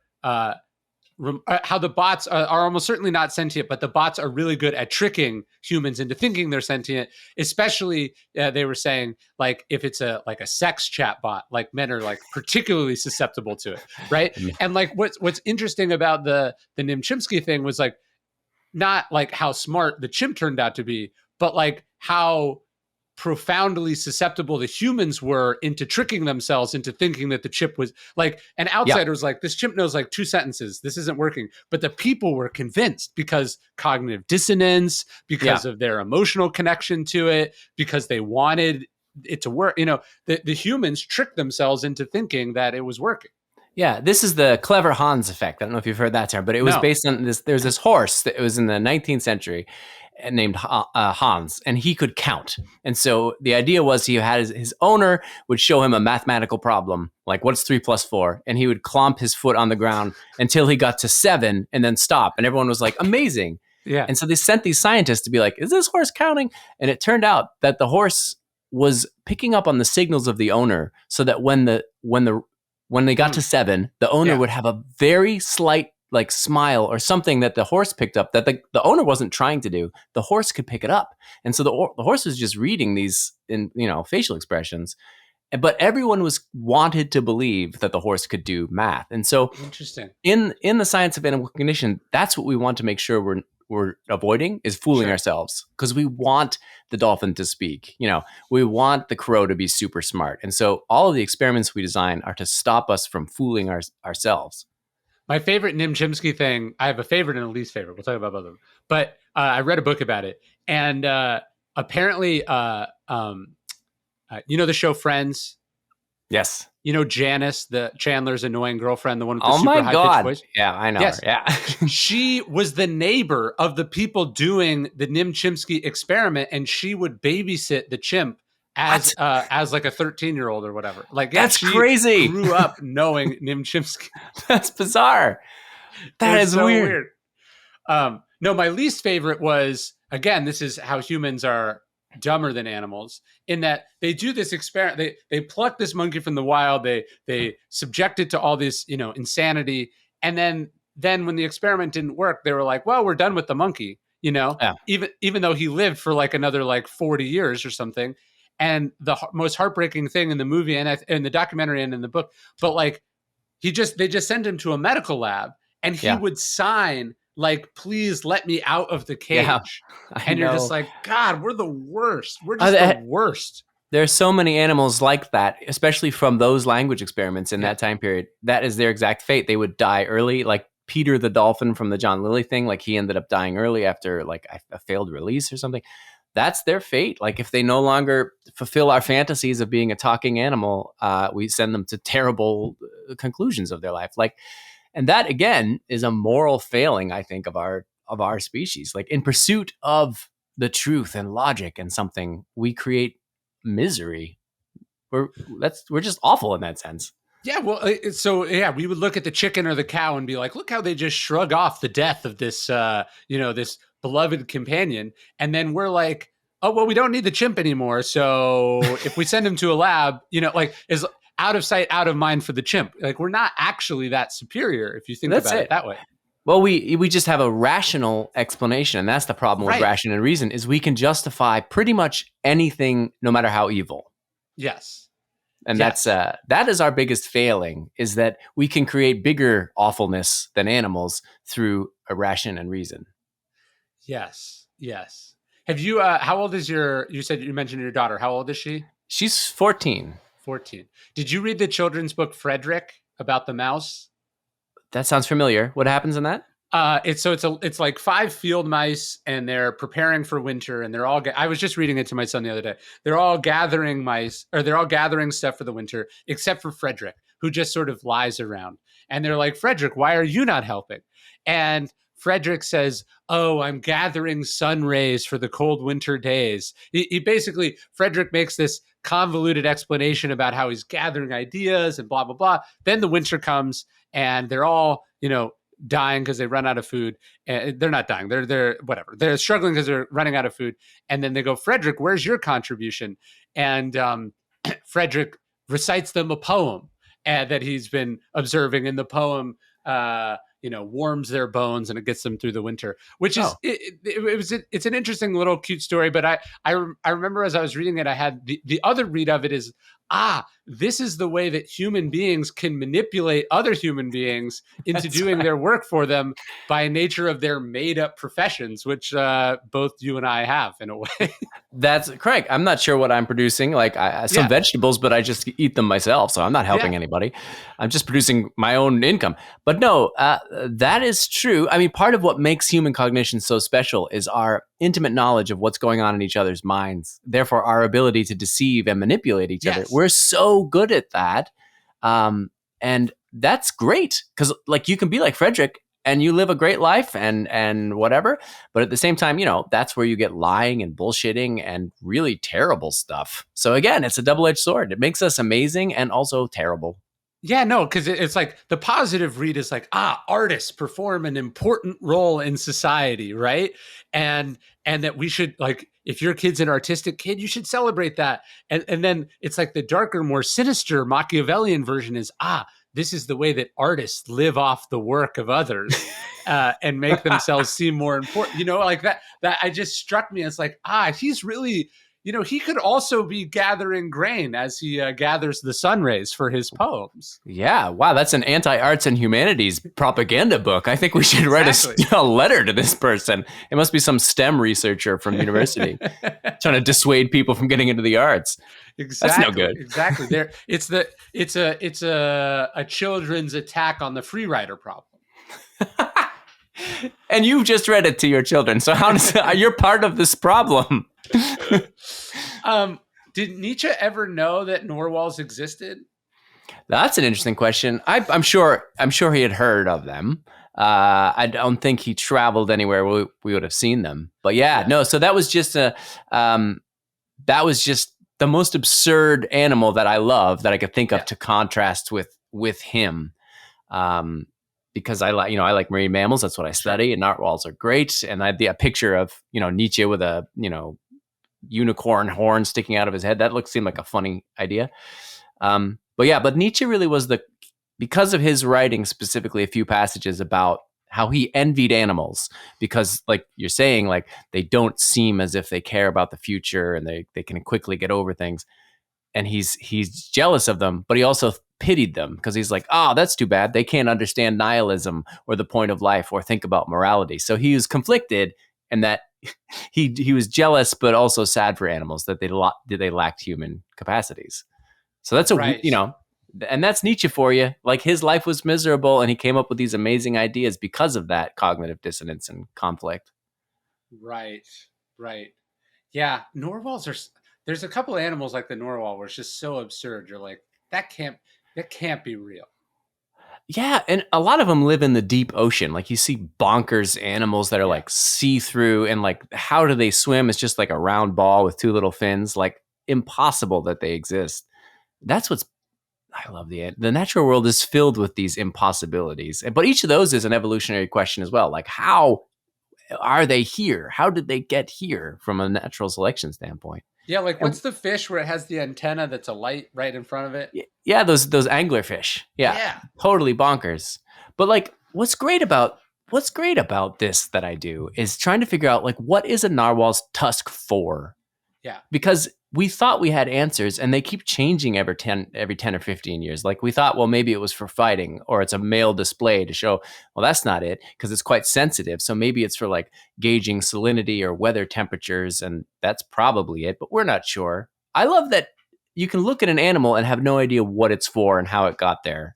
how the bots are almost certainly not sentient, but the bots are really good at tricking humans into thinking they're sentient. Especially, they were saying, like if it's a sex chat bot, like men are like particularly susceptible to it, right? And like what's interesting about the Nimchinsky thing was like not like how smart the chimp turned out to be, but like how profoundly susceptible the humans were into tricking themselves into thinking that the chip was like, an outsider was like, this chimp knows like 2 sentences, this isn't working. But the people were convinced because cognitive dissonance, because of their emotional connection to it, because they wanted it to work. You know, the humans tricked themselves into thinking that it was working. Yeah, this is the clever Hans effect. I don't know if you've heard that term, but it was based on this. There's this horse that was in the 19th century named Hans, and he could count. And so the idea was he had his owner would show him a mathematical problem, like what's 3 + 4? And he would clomp his foot on the ground until he got to 7 and then stop. And everyone was like, amazing. Yeah. And so they sent these scientists to be like, is this horse counting? And it turned out that the horse was picking up on the signals of the owner so that when they got to 7, the owner would have a very slight like smile or something that the horse picked up that the owner wasn't trying to do. The horse could pick it up. And so the horse was just reading these in, facial expressions, but everyone wanted to believe that the horse could do math. And so interesting in the science of animal cognition, that's what we want to make sure we're avoiding is fooling ourselves, because we want the dolphin to speak. We want the crow to be super smart. And so all of the experiments we design are to stop us from fooling ourselves. My favorite Nimchinsky thing, I have a favorite and a least favorite. We'll talk about both of them. But I read a book about it. And apparently, the show Friends? Yes. Janice, the Chandler's annoying girlfriend, the one with the super high-pitched God. voice? Yeah, I know her. Yeah. She was the neighbor of the people doing the Nimchinsky experiment, and she would babysit the chimp as like a 13-year-old or whatever. Like that's she crazy. Grew up knowing Nimchinsky. That's bizarre. That is so weird. No, my least favorite was, again, this is how humans are dumber than animals, in that they do this experiment. They pluck this monkey from the wild. They subject it to all this, insanity. And then when the experiment didn't work, they were like, well, we're done with the monkey, even though he lived for like another like 40 years or something. And the most heartbreaking thing in the movie and in the documentary and in the book, but like they just sent him to a medical lab, and he would sign like, please let me out of the cage. Yeah, and you're just like, God, we're the worst. We're just the worst. There are so many animals like that, especially from those language experiments in that time period. That is their exact fate. They would die early, like Peter the dolphin from the John Lilly thing. Like he ended up dying early after like a failed release or something. that's their fate. Like if they no longer fulfill our fantasies of being a talking animal, we send them to terrible conclusions of their life. Like, and that again is a moral failing, I think, of our species. Like in pursuit of the truth and logic and something, we create misery. We're just awful in that sense. Yeah, well, so yeah, we would look at the chicken or the cow and be like, "Look how they just shrug off the death of this, this beloved companion," and then we're like, "Oh, well, we don't need the chimp anymore. So if we send him to a lab, like is out of sight, out of mind for the chimp. Like we're not actually that superior if you think That's about it it. that way." Well, we just have a rational explanation, and that's the problem with Right. ration and reason is we can justify pretty much anything, no matter how evil. Yes. And Yes. that is our biggest failing, is that we can create bigger awfulness than animals through a ration and reason. Yes. Yes. Have you? How old is you said you mentioned your daughter? How old is she? She's 14. 14. Did you read the children's book Frederick about the mouse? That sounds familiar. What happens in that? It's like 5 field mice and they're preparing for winter and they're all I was just reading it to my son the other day. They're all gathering stuff for the winter except for Frederick, who just sort of lies around. And they're like, "Frederick, why are you not helping?" And Frederick says, "Oh, I'm gathering sun rays for the cold winter days." He basically, Frederick makes this convoluted explanation about how he's gathering ideas and blah blah blah. Then the winter comes and they're all, dying because they run out of food. And they're not dying. They're whatever. They're struggling because they're running out of food. And then they go, "Frederick, where's your contribution?" And Frederick recites them a poem that he's been observing. And the poem, warms their bones and it gets them through the winter. Which is it's an interesting little cute story. But I remember as I was reading it, I had the other read of it is, this is the way that human beings can manipulate other human beings into doing their work for them by nature of their made up professions, which both you and I have in a way. That's correct. I'm not sure what I'm producing, like some vegetables, but I just eat them myself. So I'm not helping anybody. I'm just producing my own income. But no, that is true. I mean, part of what makes human cognition so special is our intimate knowledge of what's going on in each other's minds. Therefore, our ability to deceive and manipulate each other. We're so good at that. And that's great because like you can be like Frederick and you live a great life and whatever. But at the same time, that's where you get lying and bullshitting and really terrible stuff. So again, it's a double-edged sword. It makes us amazing and also terrible. Yeah, no, because it's like the positive read is like, artists perform an important role in society, right? And that we should, like, if your kid's an artistic kid, you should celebrate that. And then it's like the darker, more sinister Machiavellian version is, this is the way that artists live off the work of others and make themselves seem more important. Like that I just struck me as like, he's really, he could also be gathering grain as he gathers the sun rays for his poems. Yeah. Wow. That's an anti-arts and humanities propaganda book. I think we should write a letter to this person. It must be some STEM researcher from university trying to dissuade people from getting into the arts. Exactly. That's no good. Exactly. It's a children's attack on the free rider problem. And you've just read it to your children. So how does you're part of this problem? Did Nietzsche ever know that narwhals existed? That's an interesting question. I'm sure he had heard of them. I don't think he traveled anywhere we would have seen them. But no. So that was just the most absurd animal that I love that I could think of to contrast with him. Because I like marine mammals. That's what I study, and narwhals are great. And I had a picture of Nietzsche with a unicorn horn sticking out of his head. That seemed like a funny idea. But Nietzsche really was because of his writing, specifically a few passages about how he envied animals because, like you're saying, like they don't seem as if they care about the future and they can quickly get over things. And he's jealous of them, but he also pitied them because he's like, that's too bad. They can't understand nihilism or the point of life or think about morality. So he was conflicted in that he was jealous, but also sad for animals that they lacked human capacities. So that's and that's Nietzsche for you. Like his life was miserable and he came up with these amazing ideas because of that cognitive dissonance and conflict. Right. Yeah, narwhals are. There's a couple animals like the narwhal where it's just so absurd. You're like, that can't that can't be real. Yeah, and a lot of them live in the deep ocean. Like you see bonkers animals that are Yeah, like see through, and like how do they swim? It's just like a round ball with two little fins. Like impossible that they exist. That's what's I love the natural world is filled with these impossibilities. But each of those is an evolutionary question as well. Like how are they here? How did they get here from a natural selection standpoint? yeah. Like, And what's the fish where it has the antenna that's a light right in front of it? yeah, those anglerfish. Yeah, Yeah, totally bonkers. But like, what's great about this that I do is trying to figure out like what is a narwhal's tusk for? yeah, Because we thought we had answers and they keep changing every 10 or 15 years. Like we thought, well, maybe it was for fighting or it's a male display to show, well, that's not it because it's quite sensitive. So maybe it's for like gauging salinity or weather temperatures. And that's probably it, but we're not sure. I love that you can look at an animal and have no idea what it's for and how it got there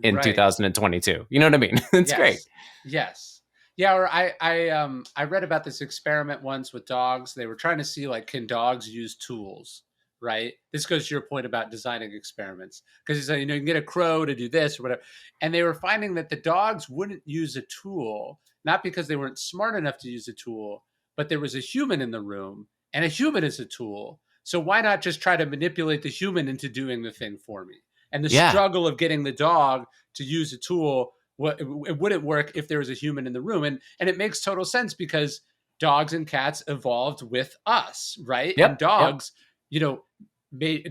in right. 2022. You know what I mean? It's great. Yes. Yes. Yeah, or I read about this experiment once with dogs. They were trying to see like can dogs use tools, right? This goes to your point about designing experiments. Because you know, you can get a crow to do this or whatever. And they were finding that the dogs wouldn't use a tool, not because they weren't smart enough to use a tool, but there was a human in the room, and a human is a tool. So why not just try to manipulate the human into doing the thing for me? And the Yeah. struggle of getting the dog to use a tool, what it wouldn't work if there was a human in the room, and it makes total sense because dogs and cats evolved with us, right? And Yep. Yep. dogs, you know,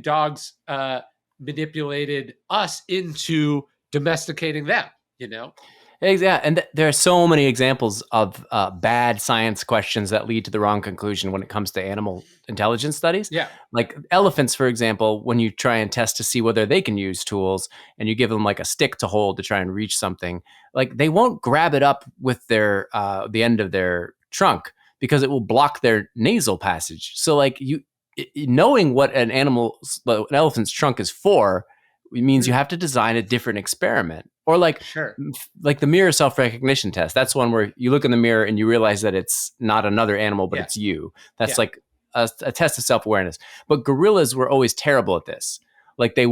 dogs manipulated us into domesticating them, you know. Yeah, and there are so many examples of bad science questions that lead to the wrong conclusion when it comes to animal intelligence studies. Yeah, Like elephants, for example, when you try and test to see whether they can use tools and you give them like a stick to hold to try and reach something, like they won't grab it up with their the end of their trunk because it will block their nasal passage. So like knowing what an elephant's trunk is for, it means you mm, have to design a different experiment. Or sure, like the mirror self-recognition test. That's one where you look in the mirror and you realize that it's not another animal, but yeah, it's you. That's yeah, like a test of self-awareness. But gorillas were always terrible at this. Like they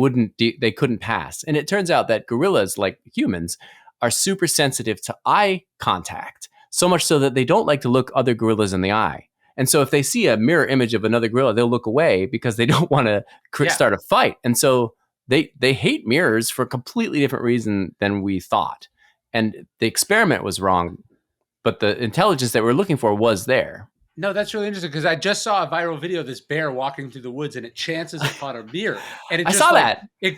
couldn't pass. And it turns out that gorillas, like humans, are super sensitive to eye contact. So much so that they don't like to look other gorillas in the eye. And so if they see a mirror image of another gorilla, they'll look away because they don't want to yeah. start a fight. And so they hate mirrors for a completely different reason than we thought. And the experiment was wrong, but the intelligence that we're looking for was there. No, that's really interesting because I just saw a viral video of this bear walking through the woods and it chances upon a mirror and it I just saw that. it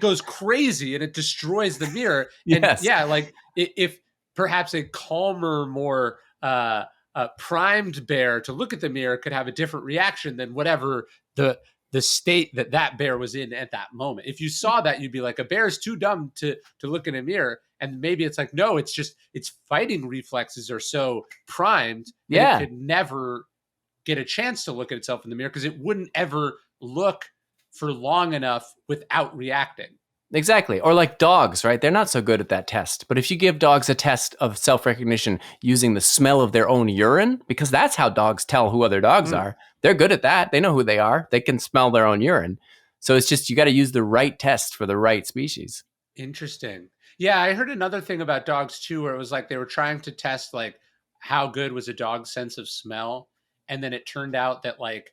goes crazy and it destroys the mirror. And Yes. yeah, like if perhaps a calmer, more primed bear to look at the mirror could have a different reaction than whatever the state that that bear was in at that moment. If you saw that, you'd be like, a bear is too dumb to look in a mirror. And maybe it's like, no, it's just its fighting reflexes are so primed that it Yeah. could never get a chance to look at itself in the mirror because it wouldn't ever look for long enough without reacting. Exactly. Or like dogs, right? They're not so good at that test. But if you give dogs a test of self recognition using the smell of their own urine, because that's how dogs tell who other dogs Mm, are, they're good at that. They know who they are, they can smell their own urine. So it's just you got to use the right test for the right species. interesting. Yeah, I heard another thing about dogs too, where it was like they were trying to test like how good was a dog's sense of smell, and then it turned out that like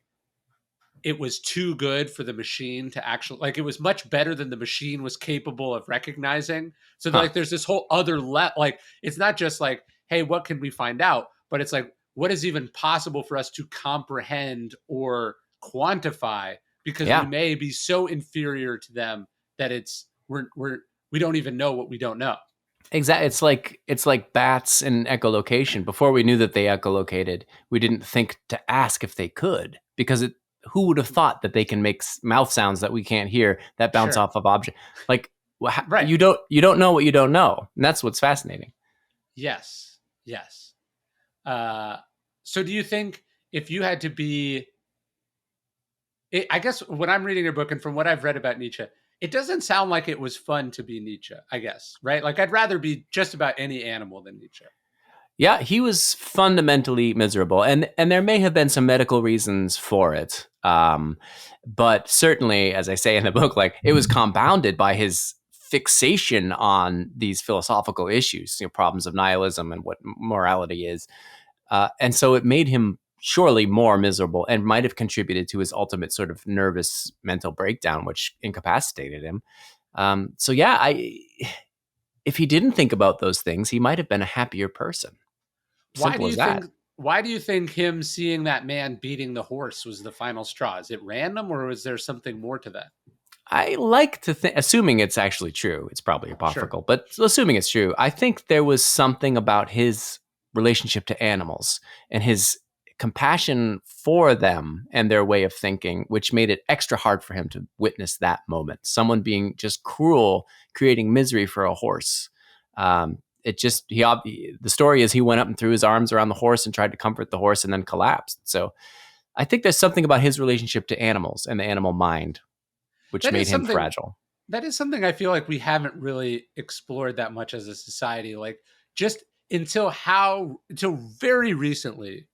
it was too good for the machine to actually like it was much better than the machine was capable of recognizing. So Huh. like there's this whole other like it's not just like, hey, what can we find out, but it's like what is even possible for us to comprehend or quantify because we Yeah. may be so inferior to them that we don't even know what we don't know. Exactly. It's like bats and echolocation. Before we knew that they echolocated, we didn't think to ask if they could because who would have thought that they can make mouth sounds that we can't hear that bounce Sure. off of object? Like Right. you don't know what you don't know, and that's what's fascinating. Yes. Yes. Uh so do you think if you had to be I guess when I'm reading your book and from what I've read about Nietzsche, it doesn't sound like it was fun to be Nietzsche, I guess, right? Like I'd rather be just about any animal than Nietzsche. Yeah, he was fundamentally miserable, and there may have been some medical reasons for it. But certainly, as I say in the book, like it was compounded by his fixation on these philosophical issues, problems of nihilism and what morality is, and so it made him surely more miserable and might have contributed to his ultimate sort of nervous mental breakdown, which incapacitated him. So yeah, if he didn't think about those things, he might have been a happier person. Why do Simple you as that. think? Why do you think him seeing that man beating the horse was the final straw? Is it random, or is there something more to that? I like to think, assuming it's actually true, it's probably Sure. apocryphal, but assuming it's true, I think there was something about his relationship to animals and his compassion for them and their way of thinking, which made it extra hard for him to witness that moment. Someone being just cruel, creating misery for a horse. It just, the story is he went up and threw his arms around the horse and tried to comfort the horse and then collapsed. So I think there's something about his relationship to animals and the animal mind which That made is him something. fragile. That is something I feel like we haven't really explored that much as a society. Like just until very recently,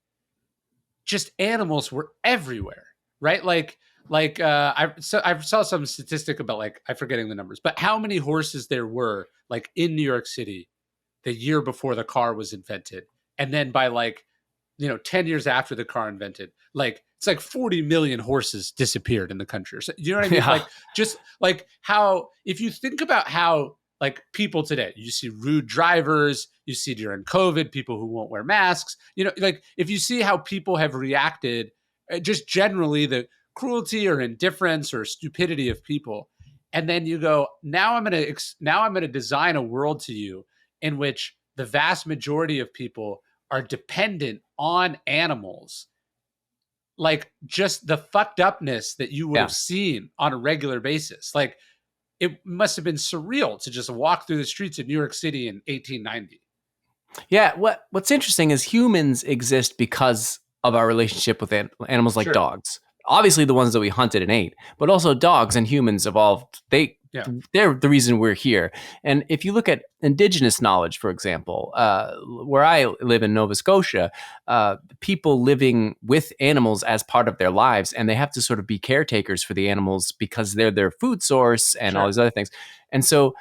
just animals were everywhere, right? I saw some statistic about like I'm forgetting the numbers, but how many horses there were like in New York City the year before the car was invented, and then by like 10 years after the car invented, like it's like 40 million horses disappeared in the country. So, you know what I mean? Yeah. Like just like how if you think about how like people today, you see rude drivers, you see during COVID, people who won't wear masks, like if you see how people have reacted, just generally the cruelty or indifference or stupidity of people. And then you go, now I'm going to design a world to you in which the vast majority of people are dependent on animals, like just the fucked upness that you would Yeah. have seen on a regular basis. Like it must have been surreal to just walk through the streets of New York City in 1890. Yeah. What's interesting is humans exist because of our relationship with animals like Sure. dogs. Obviously, the ones that we hunted and ate, but also dogs and humans evolved. Yeah. They're the reason we're here. And if you look at indigenous knowledge, for example, where I live in Nova Scotia, people living with animals as part of their lives, and they have to sort of be caretakers for the animals because they're their food source and all Sure. these other things. And so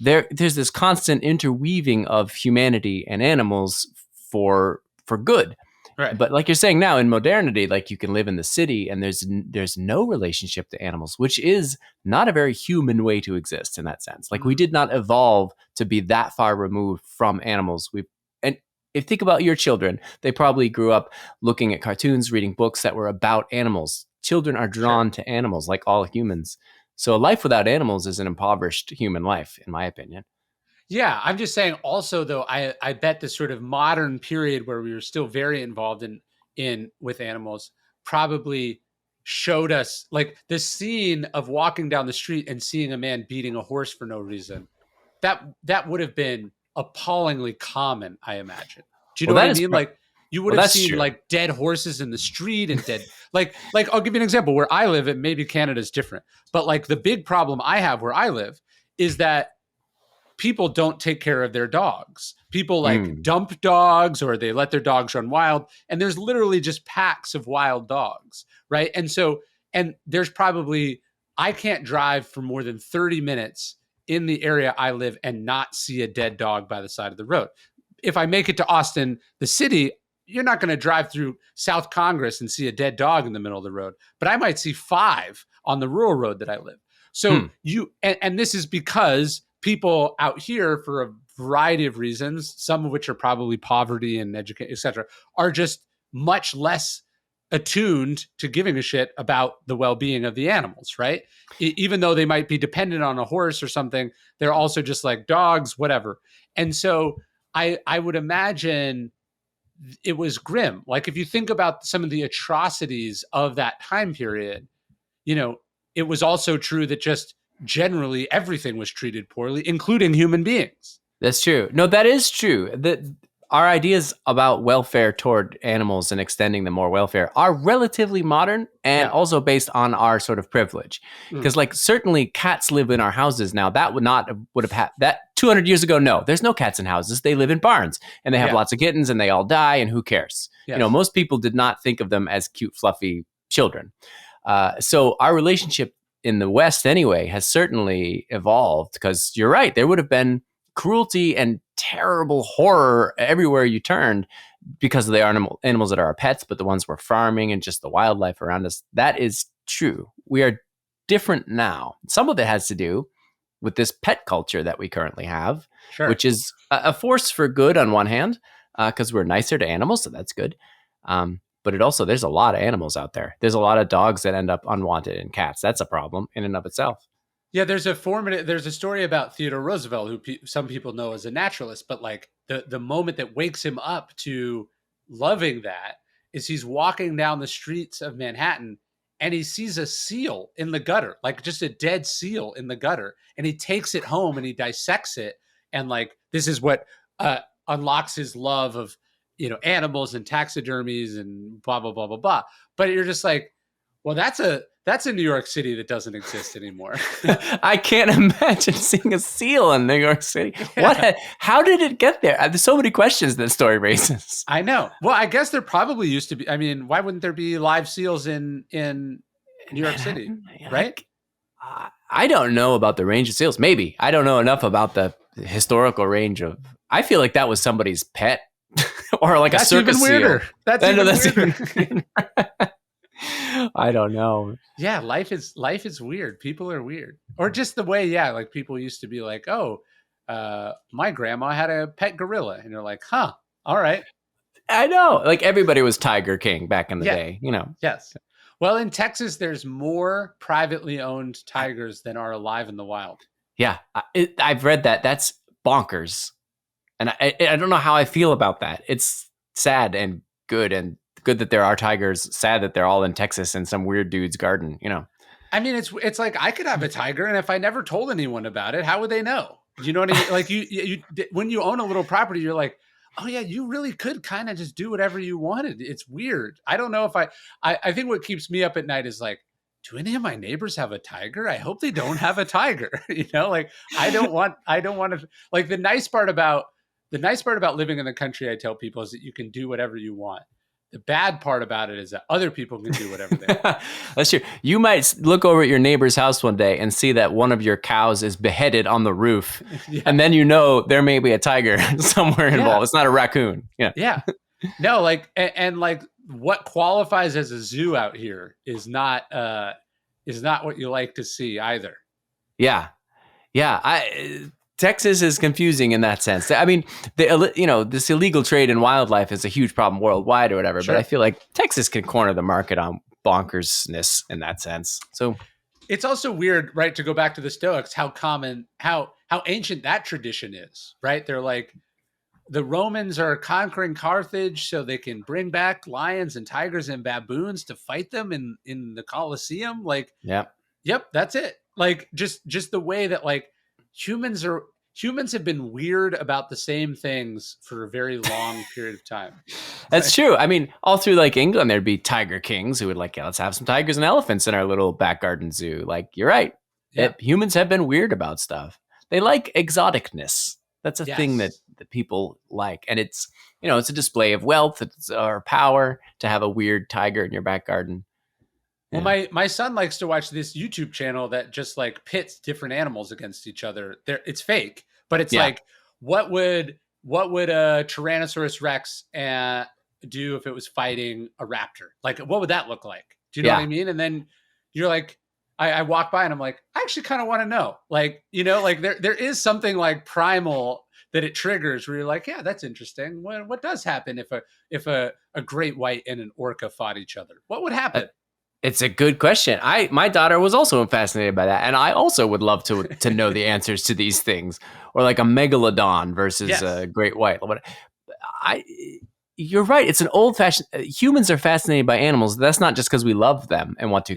there's this constant interweaving of humanity and animals for good. Right. But like you're saying now in modernity, like you can live in the city and there's no relationship to animals, which is not a very human way to exist in that sense. Like we Mm. did not evolve to be that far removed from animals. We and if you think about your children, they probably grew up looking at cartoons, reading books that were about animals. Children are Sure. drawn to animals like all humans. So a life without animals is an impoverished human life, in my opinion. Yeah, I'm just saying. Also, though, I bet the sort of modern period where we were still very involved in with animals probably showed us like the scene of walking down the street and seeing a man beating a horse for no reason. That would have been appallingly common, I imagine. Do you know Well, what that I is mean? Like you would well, have that's seen true. like dead horses in the street and dead like I'll give you an example where I live. And maybe Canada's different, but like the big problem I have where I live is that people don't take care of their dogs. People like Mm. dump dogs or they let their dogs run wild. And there's literally just packs of wild dogs. Right. And there's probably, I can't drive for more than 30 minutes in the area I live and not see a dead dog by the side of the road. If I make it to Austin, the city, you're not going to drive through South Congress and see a dead dog in the middle of the road, but I might see five on the rural road that I live. Hmm. So and this is because people out here, for a variety of reasons, some of which are probably poverty and education, etc., are just much less attuned to giving a shit about the well-being of the animals, right? Even though they might be dependent on a horse or something, they're also just like dogs, whatever. And so I would imagine it was grim. Like if you think about some of the atrocities of that time period, you know, it was also true that just generally everything was treated poorly, including human beings. That's true. No, that is true. That our ideas about welfare toward animals and extending them more welfare are relatively modern and Yeah. also based on our sort of privilege. Mm. Because, like, certainly cats live in our houses now. That would not would have had that 200 years ago, no, there's no cats in houses. They live in barns and they have Yeah. lots of kittens and they all die. And who cares? Yes. Most people did not think of them as cute, fluffy children. So our relationship in the West, anyway, has certainly evolved because you're right. There would have been cruelty and terrible horror everywhere you turned because of the animals that are our pets, but the ones we're farming and just the wildlife around us. That is true. We are different now. Some of it has to do with this pet culture that we currently have, Sure. which is a force for good on one hand, because we're nicer to animals, so that's good. But it also, there's a lot of animals out there. There's a lot of dogs that end up unwanted and cats. That's a problem in and of itself. Yeah, there's a story about Theodore Roosevelt, who some people know as a naturalist, but like the moment that wakes him up to loving that is he's walking down the streets of Manhattan and he sees a seal in the gutter, like just a dead seal in the gutter, and he takes it home and he dissects it, and like this is what unlocks his love of animals and taxidermies and blah blah blah blah blah. But you're just like, well, that's a New York City that doesn't exist anymore. I can't imagine seeing a seal in New York City. What? How did it get there? There's so many questions that story raises. I know. Well, I guess there probably used to be. I mean, why wouldn't there be live seals in New York City? Right? I don't know about the range of seals. Maybe. I don't know enough about the historical range of. I feel like that was somebody's pet or like that's a circus even weirder. seal. That's even weirder. I don't know. Yeah, life is weird. People are weird, or just the way. Yeah, like people used to be like, "Oh, my grandma had a pet gorilla," and you're like, "Huh, all right." I know. Like everybody was Tiger King back in the day. Yes. Well, in Texas, there's more privately owned tigers than are alive in the wild. Yeah, I've read that. That's bonkers, and I don't know how I feel about that. It's sad and good that there are tigers. Sad that they're all in Texas in some weird dude's garden. I mean, it's like I could have a tiger, and if I never told anyone about it, how would they know? You know what I mean? Like you when you own a little property, you're like, oh yeah, you really could kind of just do whatever you wanted. It's weird. I don't know if I think what keeps me up at night is like, do any of my neighbors have a tiger? I hope they don't have a tiger. Like I don't want to. Like the nice part about living in the country, I tell people, is that you can do whatever you want. The bad part about it is that other people can do whatever they want. That's true. You might look over at your neighbor's house one day and see that one of your cows is beheaded on the roof. Yeah. And then there may be a tiger somewhere involved. Yeah. It's not a raccoon. Yeah. Yeah. No, like, and like what qualifies as a zoo out here is not what you like to see either. Yeah. Yeah. Texas is confusing in that sense. I mean, this illegal trade in wildlife is a huge problem worldwide or whatever, sure. But I feel like Texas can corner the market on bonkersness in that sense. So it's also weird, right? To go back to the Stoics, how ancient that tradition is, right? They're like, the Romans are conquering Carthage so they can bring back lions and tigers and baboons to fight them in the Colosseum. Like, yep, that's it. Like just the way that like, humans have been weird about the same things for a very long period of time. That's true. I mean, all through like England, there'd be tiger kings who would like, yeah, let's have some tigers and elephants in our little back garden zoo. Like, you're right. Yeah. Humans have been weird about stuff. They like exoticness. That's a thing that people like. And it's, it's a display of wealth or power to have a weird tiger in your back garden. Well, my son likes to watch this YouTube channel that just like pits different animals against each other. It's fake, but it's like, what would a Tyrannosaurus Rex do if it was fighting a raptor? Like, what would that look like? Do you know what I mean? And then you're like, I walk by and I'm like, I actually kind of want to know. Like, like there is something like primal that it triggers where you're like, yeah, that's interesting. What does happen if a great white and an orca fought each other? What would happen? It's a good question. My daughter was also fascinated by that, and I also would love to know the answers to these things, or like a megalodon versus a great white. You're right. It's an old-fashioned. Humans are fascinated by animals. That's not just because we love them and want to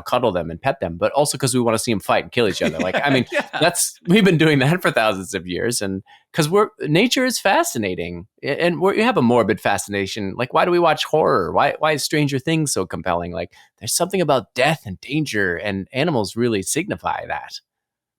cuddle them and pet them, but also because we want to see them fight and kill each other. Like, I mean, we've been doing that for thousands of years, and because nature is fascinating, and we have a morbid fascination. Like, why do we watch horror? Why is Stranger Things so compelling? Like, there's something about death and danger, and animals really signify that.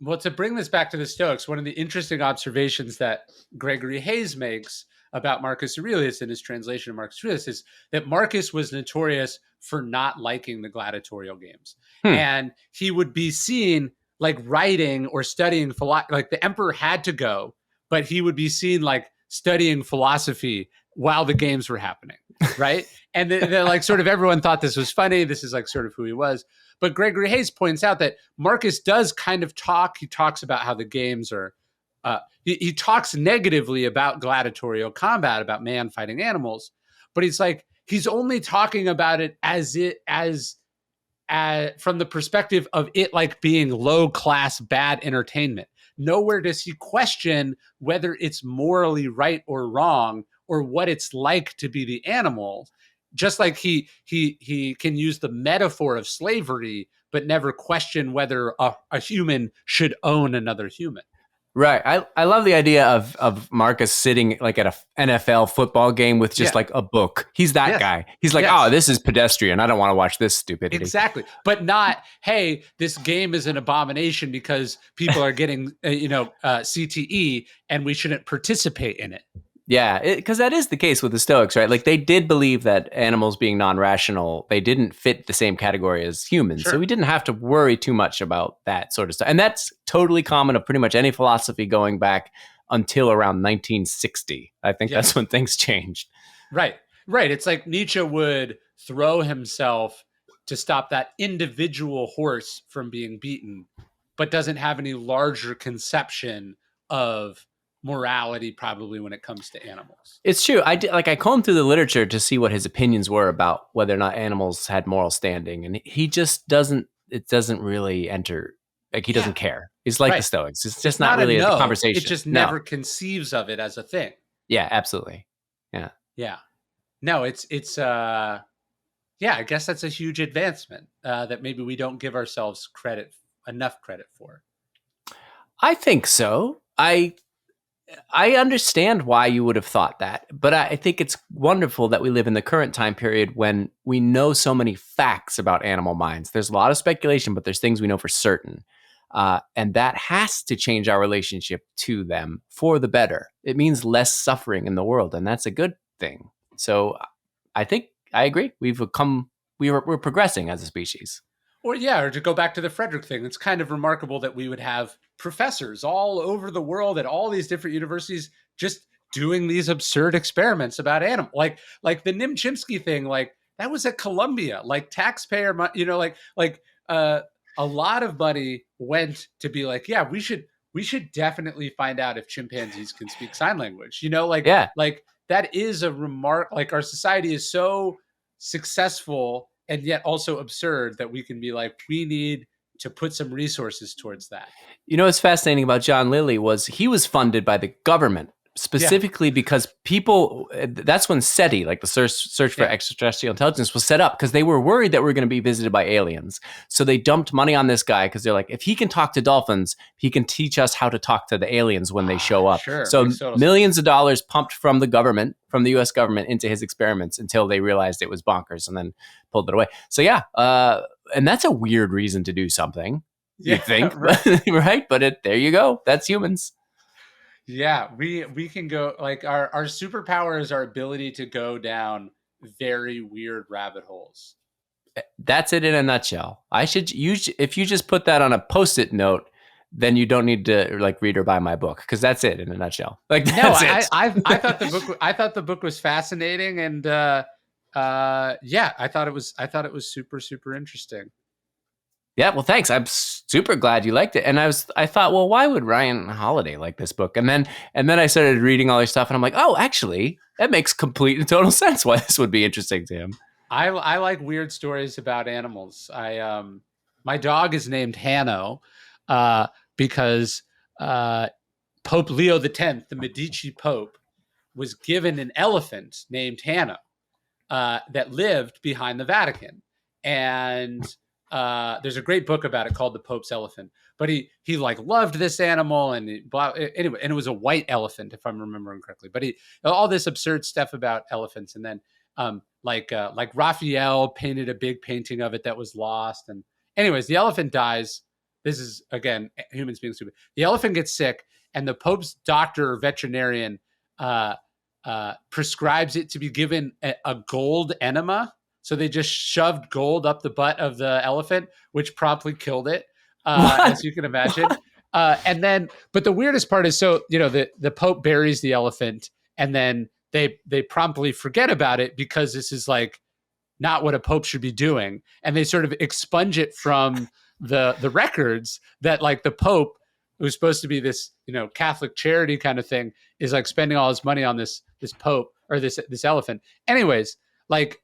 Well, to bring this back to the Stoics, one of the interesting observations that Gregory Hayes makes about Marcus Aurelius in his translation of Marcus Aurelius is that Marcus was notorious for not liking the gladiatorial games. Hmm. And he would be seen like writing or studying philosophy, like the emperor had to go, but he would be seen like studying philosophy while the games were happening. Right. And then like sort of everyone thought this was funny. This is like sort of who he was. But Gregory Hayes points out that Marcus does kind of talk. He talks about how the games are. He talks negatively about gladiatorial combat, about man fighting animals, but he's only talking about it as from the perspective of it like being low class bad entertainment. Nowhere does he question whether it's morally right or wrong or what it's like to be the animal. Just like he can use the metaphor of slavery, but never question whether a human should own another human. Right. I love the idea of Marcus sitting like at a NFL football game with just Yeah. like a book. He's that Yes. guy. He's like, Yes. oh, this is pedestrian. I don't want to watch this stupidity. Exactly. But not, hey, this game is an abomination because people are getting, CTE and we shouldn't participate in it. Yeah, because that is the case with the Stoics, right? Like they did believe that animals being non-rational, they didn't fit the same category as humans. Sure. So we didn't have to worry too much about that sort of stuff. And that's totally common of pretty much any philosophy going back until around 1960. I think that's when things changed. Right. Right. It's like Nietzsche would throw himself to stop that individual horse from being beaten, but doesn't have any larger conception of morality probably when it comes to animals. It's true. I combed through the literature to see what his opinions were about whether or not animals had moral standing, and he just doesn't. It doesn't really enter. Like he doesn't care. He's like the Stoics. It's just not really a conversation. It just never conceives of it as a thing. Yeah, absolutely. Yeah. Yeah. No, it's I guess that's a huge advancement that maybe we don't give ourselves enough credit for. I think so. I understand why you would have thought that, but I think it's wonderful that we live in the current time period when we know so many facts about animal minds. There's a lot of speculation, but there's things we know for certain. And that has to change our relationship to them for the better. It means less suffering in the world, and that's a good thing. So I think I agree. We're progressing as a species. Or to go back to the Frederick thing, it's kind of remarkable that we would have professors all over the world at all these different universities just doing these absurd experiments about animals. Like the Nim Chimpsky thing, like that was at Columbia, like taxpayer money, a lot of money went to be like, yeah, we should definitely find out if chimpanzees can speak sign language. Like that is a remark. Like our society is so successful and yet also absurd that we can be like, we need to put some resources towards that. You know what's fascinating about John Lilly was he was funded by the government specifically because people, that's when SETI, like the search for extraterrestrial intelligence, was set up because they were worried that we were going to be visited by aliens. So they dumped money on this guy because they're like, if he can talk to dolphins, he can teach us how to talk to the aliens when they show up. Sure. So millions of dollars pumped from the government, from the US government into his experiments until they realized it was bonkers and then pulled it away. So and that's a weird reason to do something. You think, right? But there you go. That's humans. Yeah, we can go like our superpower is our ability to go down very weird rabbit holes. That's it in a nutshell. If you just put that on a Post-it note, then you don't need to like read or buy my book because that's it in a nutshell. Like that's it. I thought the book was fascinating and I thought it was super, super interesting. Yeah, well, thanks. I'm super glad you liked it. And I thought, well, why would Ryan Holiday like this book? And then I started reading all your stuff, and I'm like, oh, actually, that makes complete and total sense why this would be interesting to him. I like weird stories about animals. My dog is named Hanno because Pope Leo X, the Medici Pope, was given an elephant named Hanno that lived behind the Vatican, and there's a great book about it called The Pope's Elephant. But he like loved this animal, and anyway, and it was a white elephant, if I'm remembering correctly. But all this absurd stuff about elephants, and then like Raphael painted a big painting of it that was lost. And anyways, the elephant dies, this is again humans being stupid. The elephant gets sick, and the Pope's doctor or veterinarian prescribes it to be given a gold enema. So they just shoved gold up the butt of the elephant, which promptly killed it, as you can imagine. And then, but the weirdest part is, so the Pope buries the elephant, and then they promptly forget about it because this is like not what a pope should be doing, and they sort of expunge it from the records that like the Pope, who's supposed to be this Catholic charity kind of thing, is like spending all his money on this Pope or this elephant. Anyways, like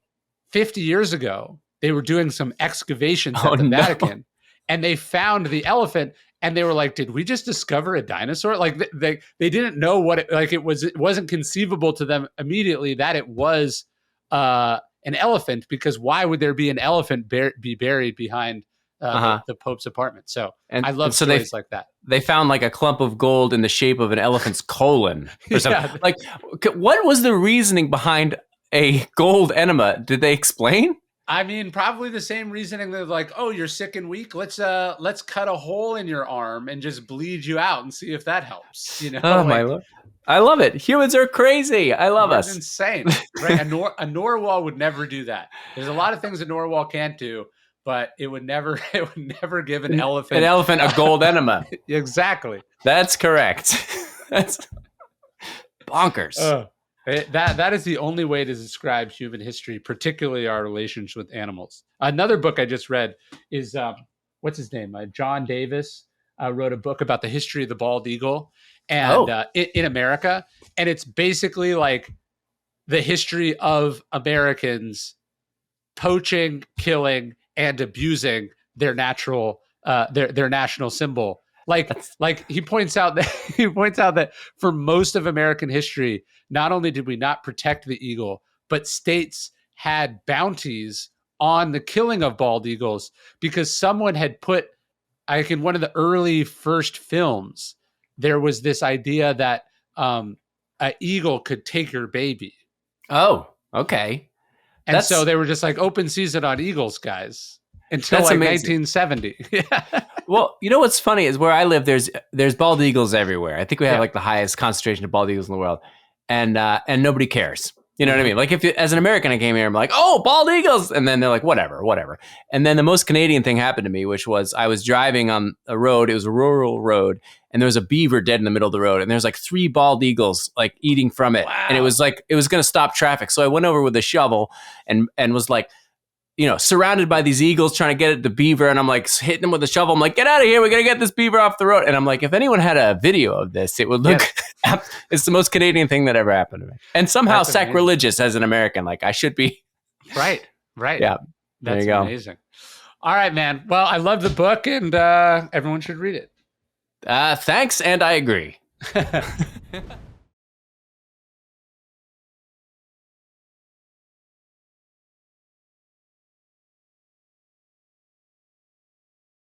50 years ago, they were doing some excavations at the Vatican, and they found the elephant, and they were like, "Did we just discover a dinosaur?" Like they didn't know what it was. It wasn't conceivable to them immediately that it was an elephant, because why would there be an elephant be buried behind the Pope's apartment? So I love stories like that. They found like a clump of gold in the shape of an elephant's colon or something. Yeah. Like, what was the reasoning behind a gold enema? Did they explain? I mean, probably the same reasoning that like, oh, you're sick and weak. Let's cut a hole in your arm and just bleed you out and see if that helps. Oh, my Lord. I love it. Humans are crazy. I love us. Insane. Right? A narwhal would never do that. There's a lot of things a narwhal can't do, but it would never give an elephant a gold enema. Exactly. That's correct. That's bonkers. That is the only way to describe human history, particularly our relations with animals. Another book I just read is what's his name? John Davis wrote a book about the history of the bald eagle and in America, and it's basically like the history of Americans poaching, killing, and abusing their natural their national symbol. Like he points out that for most of American history, not only did we not protect the eagle, but states had bounties on the killing of bald eagles because someone had put, like in one of the early first films, there was this idea that an eagle could take your baby. Oh, okay. And so they were just like open season on eagles, guys, until like amazing. 1970. Well, you know what's funny is where I live, there's bald eagles everywhere. I think we have like the highest concentration of bald eagles in the world, and nobody cares. You know what I mean? Like as an American, I came here, I'm like, oh, bald eagles, and then they're like, whatever. And then the most Canadian thing happened to me, which was I was driving on a road. It was a rural road, and there was a beaver dead in the middle of the road, and there's like 3 bald eagles like eating from it, wow. And it was like it was going to stop traffic. So I went over with a shovel and was like, surrounded by these eagles trying to get at the beaver. And I'm like hitting them with a shovel. I'm like, get out of here. We're going to get this beaver off the road. And I'm like, if anyone had a video of this, it would look, it's the most Canadian thing that ever happened to me. And somehow sacrilegious as an American. Like I should be. Right. Yeah. That's amazing. All right, man. Well, I love the book and everyone should read it. Thanks. And I agree.